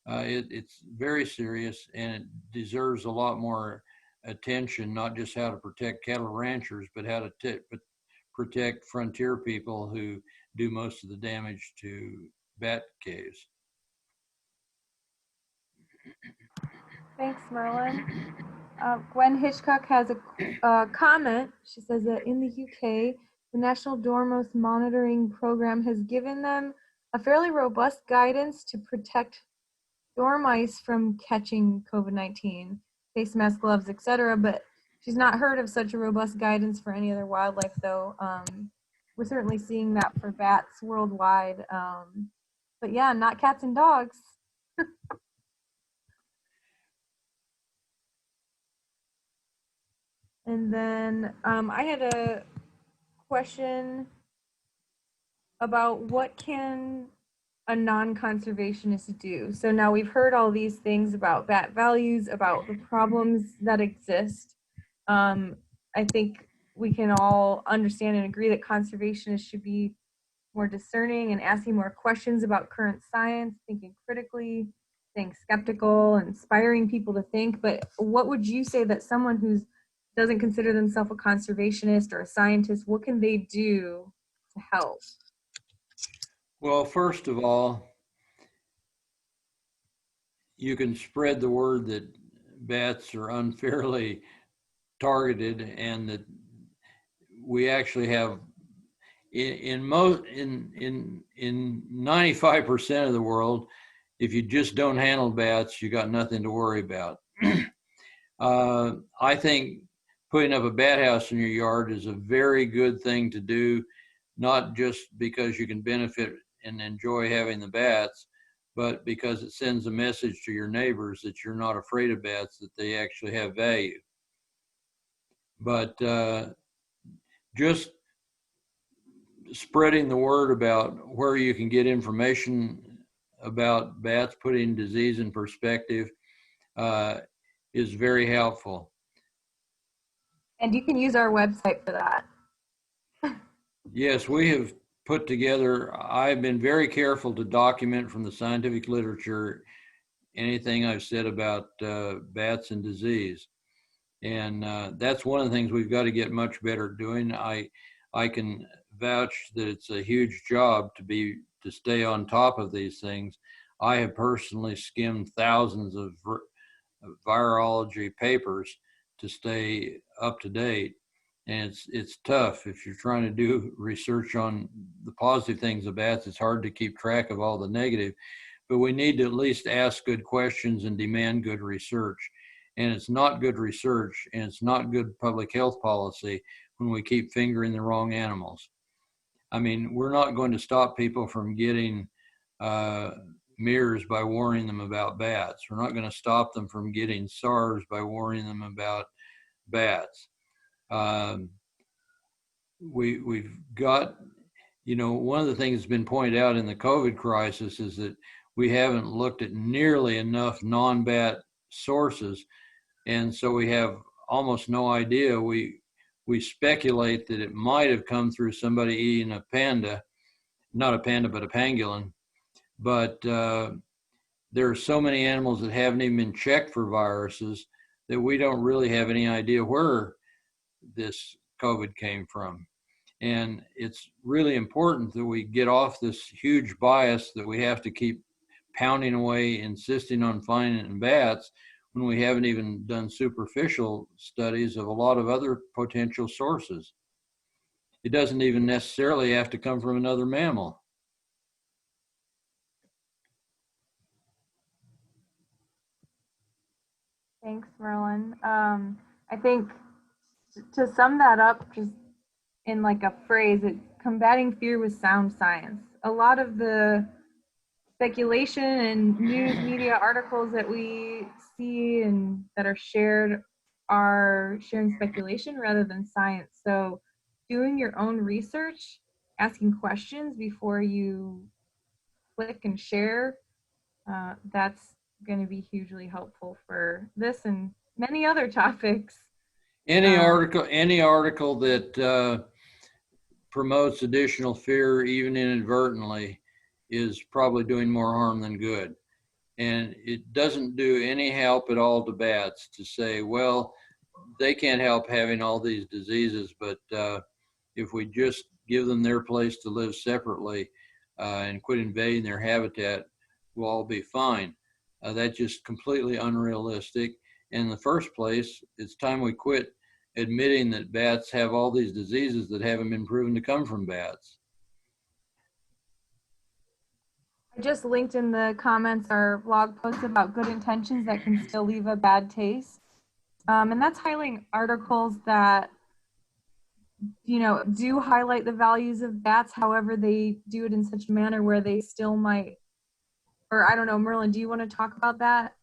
It's very serious, and it deserves a lot more attention, not just how to protect cattle ranchers, but how to protect frontier people who do most of the damage to bat caves. Thanks, Merlin. Gwen Hitchcock has a comment. She says that in the UK, the National Dormouse Monitoring Program has given them a fairly robust guidance to protect dormice from catching COVID-19, face mask, gloves, etc. But she's not heard of such a robust guidance for any other wildlife, though. We're certainly seeing that for bats worldwide. But yeah, not cats and dogs. And then I had a question about what can a non-conservationist do? So now we've heard all these things about bat values, about the problems that exist. I think we can all understand and agree that conservationists should be more discerning and asking more questions about current science, thinking critically, staying skeptical, inspiring people to think. But what would you say that someone who doesn't consider themselves a conservationist or a scientist, what can they do to help? Well, first of all, you can spread the word that bats are unfairly targeted, and that we actually have in 95% of the world, if you just don't handle bats, you got nothing to worry about. I think putting up a bat house in your yard is a very good thing to do, not just because you can benefit and enjoy having the bats, but because it sends a message to your neighbors that you're not afraid of bats, that they actually have value. But just spreading the word about where you can get information about bats, putting disease in perspective, is very helpful. And you can use our website for that. Yes, we have put together, I've been very careful to document from the scientific literature anything I've said about bats and disease. And that's one of the things we've got to get much better doing. I can vouch that it's a huge job to stay on top of these things. I have personally skimmed thousands of virology papers to stay up to date. And it's tough if you're trying to do research on the positive things of bats. It's hard to keep track of all the negative, but we need to at least ask good questions and demand good research. And it's not good research, and it's not good public health policy when we keep fingering the wrong animals. I mean, we're not going to stop people from getting MERS by warning them about bats. We're not going to stop them from getting SARS by warning them about bats. We've got, one of the things that's been pointed out in the COVID crisis is that we haven't looked at nearly enough non-bat sources. And so we have almost no idea. We speculate that it might have come through somebody eating a panda, not a panda, but a pangolin. But there are so many animals that haven't even been checked for viruses that we don't really have any idea where this COVID came from. And it's really important that we get off this huge bias that we have to keep pounding away, insisting on finding it in bats, when we haven't even done superficial studies of a lot of other potential sources. It doesn't even necessarily have to come from another mammal. Thanks, Merlin. I think to sum that up, just in like a phrase, it's combating fear with sound science. A lot of the speculation and news media articles that we see and that are shared are sharing speculation rather than science. So doing your own research, asking questions before you click and share. That's going to be hugely helpful for this and many other topics. Any article that promotes additional fear, even inadvertently, is probably doing more harm than good. And it doesn't do any help at all to bats to say, well, they can't help having all these diseases, but if we just give them their place to live separately and quit invading their habitat, we'll all be fine. That's just completely unrealistic. In the first place, it's time we quit admitting that bats have all these diseases that haven't been proven to come from bats. I just linked in the comments our blog post about good intentions that can still leave a bad taste. And that's highlighting articles that, you know, do highlight the values of bats. However, they do it in such a manner where they still might, or I don't know, Merlin, do you want to talk about that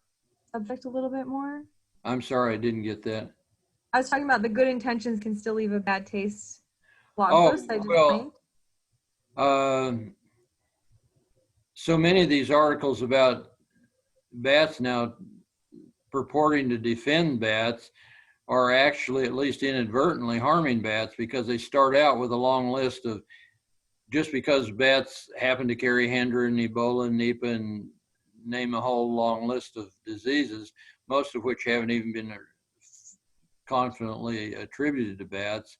subject a little bit more? I'm sorry, I didn't get that. I was talking about the good intentions can still leave a bad taste blog post I just linked. So many of these articles about bats now purporting to defend bats are actually, at least inadvertently, harming bats, because they start out with a long list of, just because bats happen to carry Hendra and Ebola and Nipah and name a whole long list of diseases, most of which haven't even been confidently attributed to bats.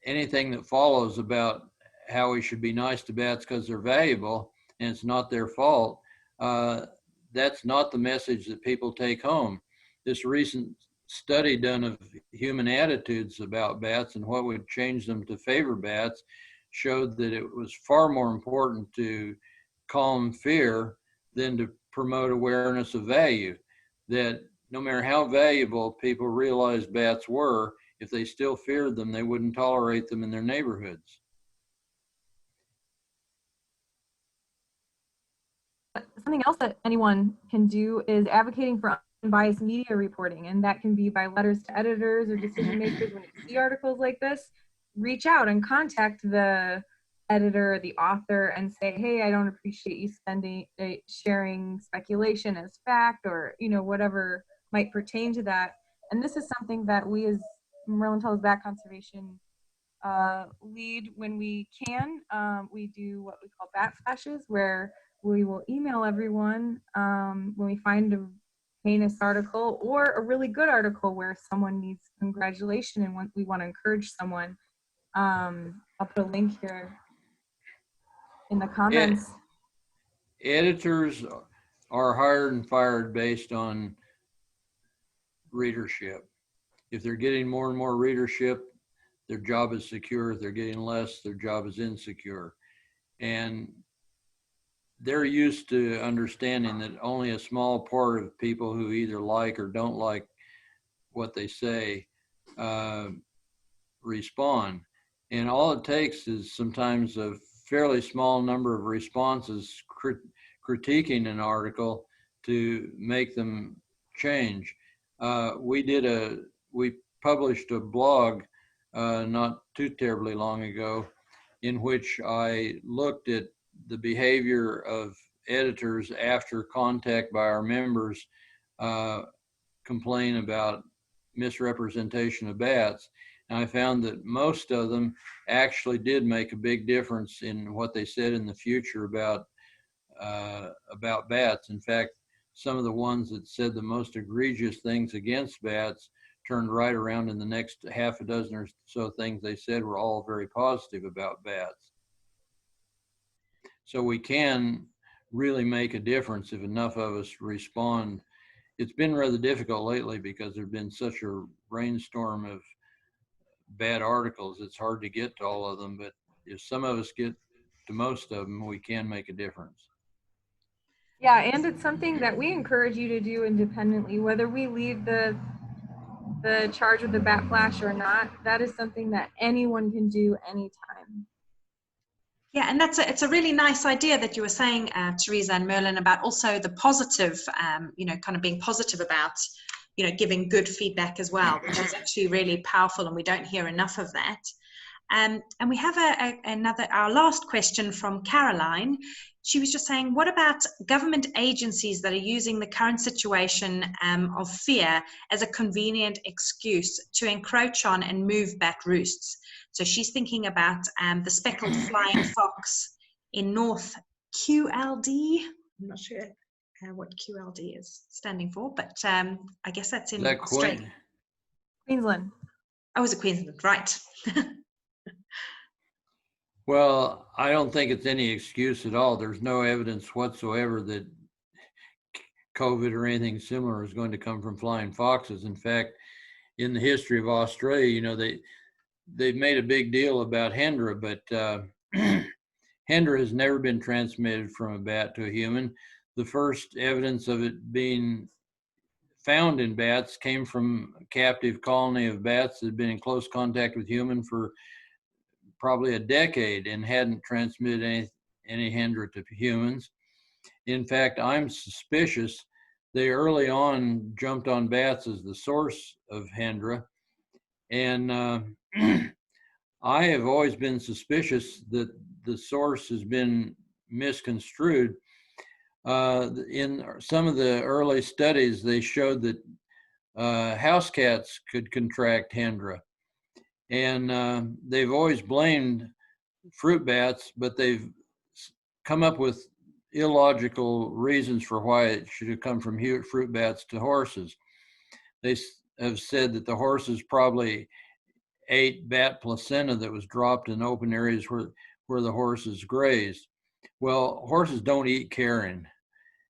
Anything that follows about how we should be nice to bats because they're valuable and it's not their fault, that's not the message that people take home. This recent study done of human attitudes about bats and what would change them to favor bats showed that it was far more important to calm fear than to promote awareness of value. That no matter how valuable people realized bats were, if they still feared them, they wouldn't tolerate them in their neighborhoods. Something else that anyone can do is advocating for unbiased media reporting, and that can be by letters to editors or decision makers. When you see articles like this, reach out and contact the editor or the author and say, hey, I don't appreciate you sharing speculation as fact, or, you know, whatever might pertain to that. And this is something that we as Merlin Tuttle's Bat Conservation lead when we can. We do what we call bat flashes, where we will email everyone when we find a heinous article or a really good article where someone needs congratulation and we want to encourage someone. I'll put a link here in the comments. Editors are hired and fired based on readership. If they're getting more and more readership, their job is secure. If they're getting less, their job is insecure. And they're used to understanding that only a small part of people who either like or don't like what they say respond. And all it takes is sometimes a fairly small number of responses critiquing an article to make them change. We published a blog not too terribly long ago in which I looked at the behavior of editors after contact by our members complain about misrepresentation of bats. And I found that most of them actually did make a big difference in what they said in the future about bats. In fact, some of the ones that said the most egregious things against bats turned right around, in the next half a dozen or so things they said were all very positive about bats. So we can really make a difference if enough of us respond. It's been rather difficult lately because there's been such a rainstorm of bad articles. It's hard to get to all of them, but if some of us get to most of them, we can make a difference. Yeah, and it's something that we encourage you to do independently, whether we lead the charge with the bat flash or not. That is something that anyone can do anytime. Yeah, and it's a really nice idea that you were saying, Teresa and Merlin, about also the positive, kind of being positive about, giving good feedback as well, which is actually really powerful, and we don't hear enough of that. And we have our last question from Caroline. She was just saying, what about government agencies that are using the current situation of fear as a convenient excuse to encroach on and move bat roosts? So she's thinking about the speckled flying fox in North QLD. I'm not sure what QLD is standing for, but I guess that's in Australia. Queensland. Oh, is it Queensland? Right. Well, I don't think it's any excuse at all. There's no evidence whatsoever that COVID or anything similar is going to come from flying foxes. In fact, in the history of Australia, you know, they've made a big deal about Hendra, but Hendra has never been transmitted from a bat to a human. The first evidence of it being found in bats came from a captive colony of bats that had been in close contact with humans for probably a decade and hadn't transmitted any Hendra to humans. In fact, I'm suspicious they early on jumped on bats as the source of Hendra. And I have always been suspicious that the source has been misconstrued. In some of the early studies, they showed that house cats could contract Hendra. And they've always blamed fruit bats, but they've come up with illogical reasons for why it should have come from fruit bats to horses. They have said that the horses probably ate bat placenta that was dropped in open areas where the horses grazed. Well, horses don't eat carrion,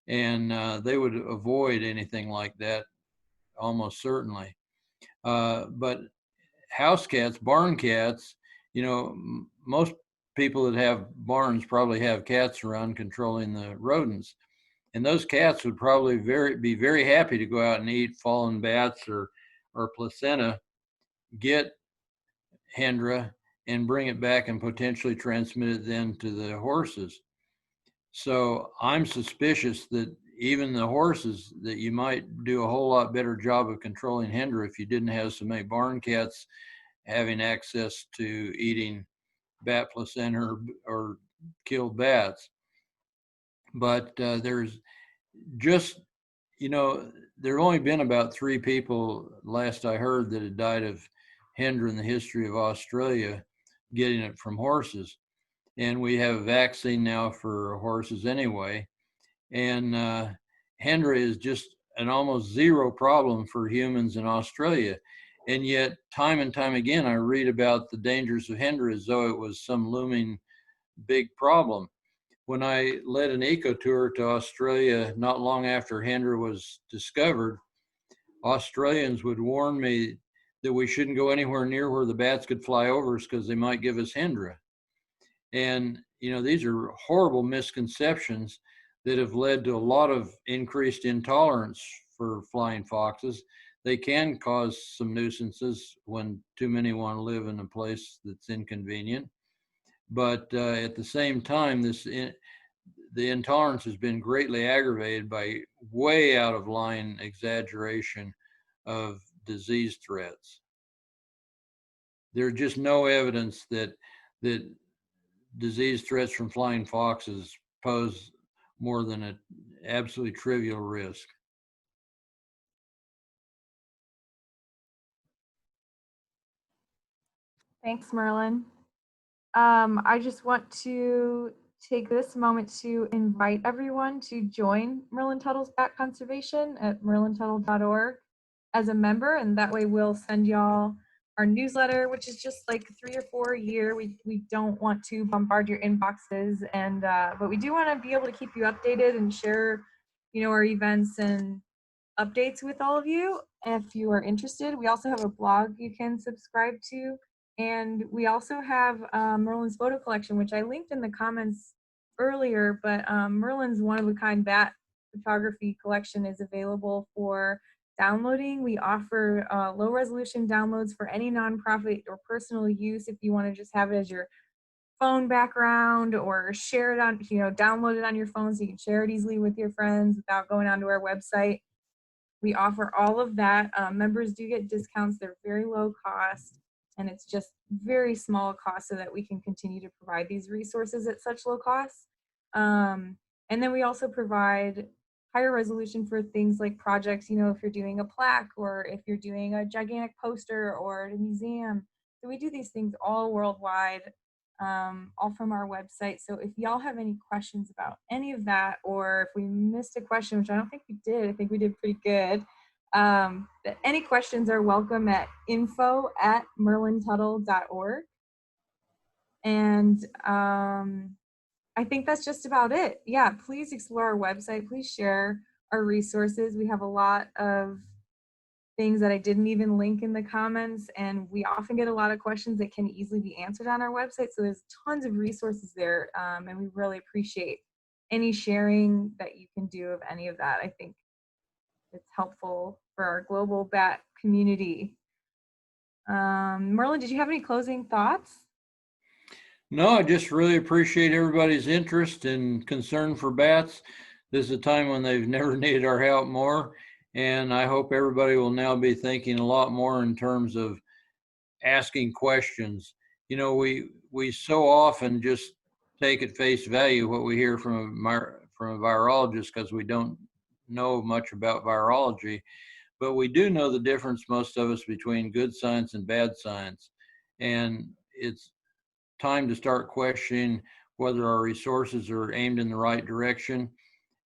and they would avoid anything like that almost certainly. But house cats, barn cats, you know, most people that have barns probably have cats around controlling the rodents. And those cats would probably be very happy to go out and eat fallen bats or placenta, get Hendra, and bring it back and potentially transmit it then to the horses. So I'm suspicious that even the horses, that you might do a whole lot better job of controlling Hendra if you didn't have so many barn cats having access to eating bat placenta or killed bats. But there's just, you know, there have only been about 3 people, last I heard, that had died of Hendra in the history of Australia, getting it from horses. And we have a vaccine now for horses anyway. And Hendra is just an almost zero problem for humans in Australia. And yet, time and time again, I read about the dangers of Hendra as though it was some looming big problem. When I led an eco tour to Australia not long after Hendra was discovered, Australians would warn me that we shouldn't go anywhere near where the bats could fly over us because they might give us Hendra. And, you know, these are horrible misconceptions that have led to a lot of increased intolerance for flying foxes. They can cause some nuisances when too many want to live in a place that's inconvenient. But at the same time, the intolerance has been greatly aggravated by way out of line exaggeration of disease threats. There's just no evidence that disease threats from flying foxes pose more than an absolutely trivial risk. Thanks, Merlin. I just want to take this moment to invite everyone to join Merlin Tuttle's Bat Conservation at merlintuttle.org as a member, and that way we'll send y'all our newsletter, which is just like 3 or 4 a year. We don't want to bombard your inboxes, and but we do want to be able to keep you updated and share, you know, our events and updates with all of you if you are interested. We also have a blog you can subscribe to, and we also have Merlin's photo collection, which I linked in the comments earlier, but Merlin's one-of-a-kind bat photography collection is available for downloading. We offer low-resolution downloads for any nonprofit or personal use if you want to just have it as your phone background or share it on, you know, download it on your phone so you can share it easily with your friends without going onto our website. We offer all of that. Members do get discounts. They're very low cost. And it's just very small cost so that we can continue to provide these resources at such low cost. And then we also provide higher resolution for things like projects, you know, if you're doing a plaque or if you're doing a gigantic poster or a museum. So we do these things all worldwide, all from our website. So if y'all have any questions about any of that, or if we missed a question, which I don't think we did, I think we did pretty good. Any questions are welcome at info@merlintuttle.org. And I think that's just about it. Yeah, please explore our website. Please share our resources. We have a lot of things that I didn't even link in the comments, and we often get a lot of questions that can easily be answered on our website. So there's tons of resources there, and we really appreciate any sharing that you can do of any of that. I think it's helpful for our global bat community. Merlin, did you have any closing thoughts? No, I just really appreciate everybody's interest and concern for bats. This is a time when they've never needed our help more. And I hope everybody will now be thinking a lot more in terms of asking questions. You know, we so often just take at face value what we hear from a virologist because we don't know much about virology. But we do know the difference, most of us, between good science and bad science. And it's time to start questioning whether our resources are aimed in the right direction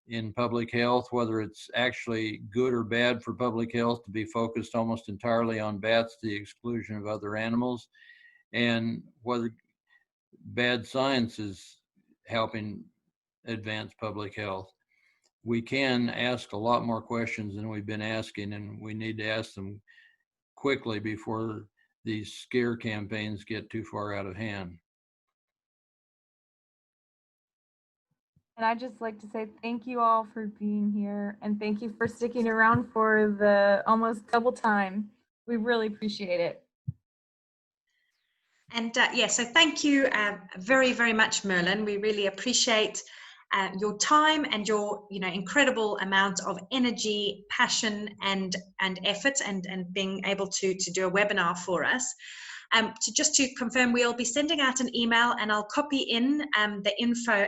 in public health, whether it's actually good or bad for public health to be focused almost entirely on bats to the exclusion of other animals, and whether bad science is helping advance public health. We can ask a lot more questions than we've been asking, and we need to ask them quickly before these scare campaigns get too far out of hand. And I'd just like to say thank you all for being here, and thank you for sticking around for the almost double time. We really appreciate it. And yeah, so thank you very, very much, Merlin. We really appreciate your time and your incredible amount of energy, passion, and effort, and being able to do a webinar for us. Just to confirm, we'll be sending out an email, and I'll copy in the info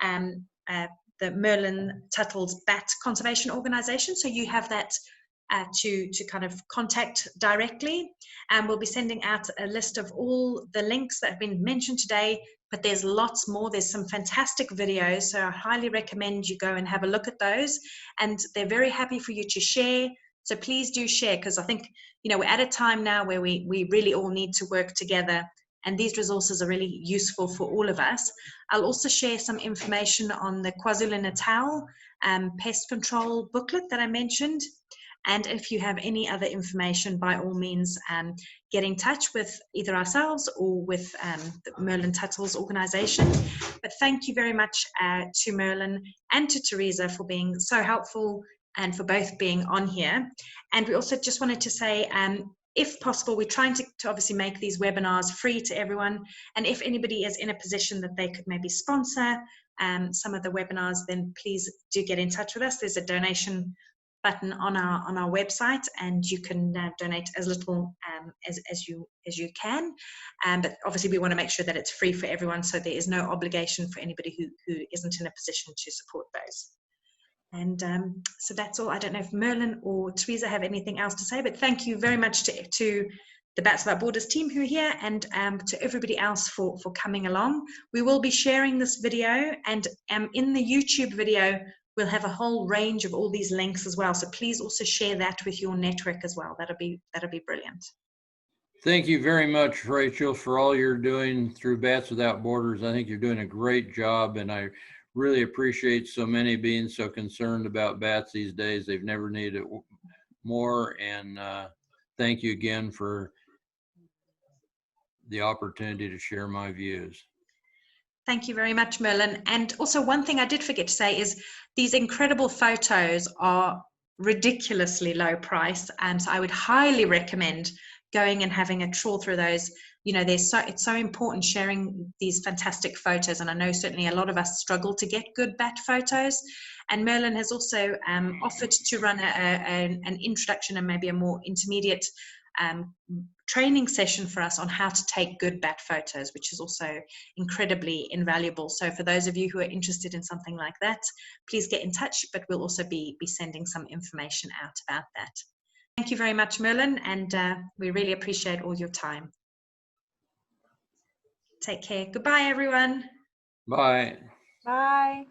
at the Merlin Tuttle's Bat Conservation Organization, so you have that to kind of contact directly. And we'll be sending out a list of all the links that have been mentioned today, but there's lots more. There's some fantastic videos, so I highly recommend you go and have a look at those. And they're very happy for you to share. So please do share, because I think we're at a time now where we really all need to work together, and these resources are really useful for all of us. I'll also share some information on the KwaZulu-Natal pest control booklet that I mentioned. And if you have any other information, by all means, get in touch with either ourselves or with the Merlin Tuttle's organization. But thank you very much to Merlin and to Teresa for being so helpful and for both being on here. And we also just wanted to say, if possible, we're trying to obviously make these webinars free to everyone. And if anybody is in a position that they could maybe sponsor some of the webinars, then please do get in touch with us. There's a donation button on our website, and you can donate as little as you can. But obviously, we want to make sure that it's free for everyone, so there is no obligation for anybody who isn't in a position to support those. And so that's all. I don't know if Merlin or Teresa have anything else to say, but thank you very much to the Bats Without Borders team who are here, and to everybody else for coming along. We will be sharing this video, and in the YouTube video, we'll have a whole range of all these links as well. So please also share that with your network as well. That'll be brilliant. Thank you very much, Rachel, for all you're doing through Bats Without Borders. I think you're doing a great job, and I really appreciate so many being so concerned about bats these days. They've never needed it more, and thank you again for the opportunity to share my views. Thank you very much, Merlin. And also, one thing I did forget to say is these incredible photos are ridiculously low price, and so I would highly recommend going and having a trawl through those. It's so important sharing these fantastic photos, and I know certainly a lot of us struggle to get good bat photos. And Merlin has also offered to run an introduction and maybe a more intermediate training session for us on how to take good bat photos, which is also incredibly invaluable. So for those of you who are interested in something like that, please get in touch, but we'll also be sending some information out about that. Thank you very much, Merlin, and we really appreciate all your time. Take care. Goodbye, everyone. Bye. Bye.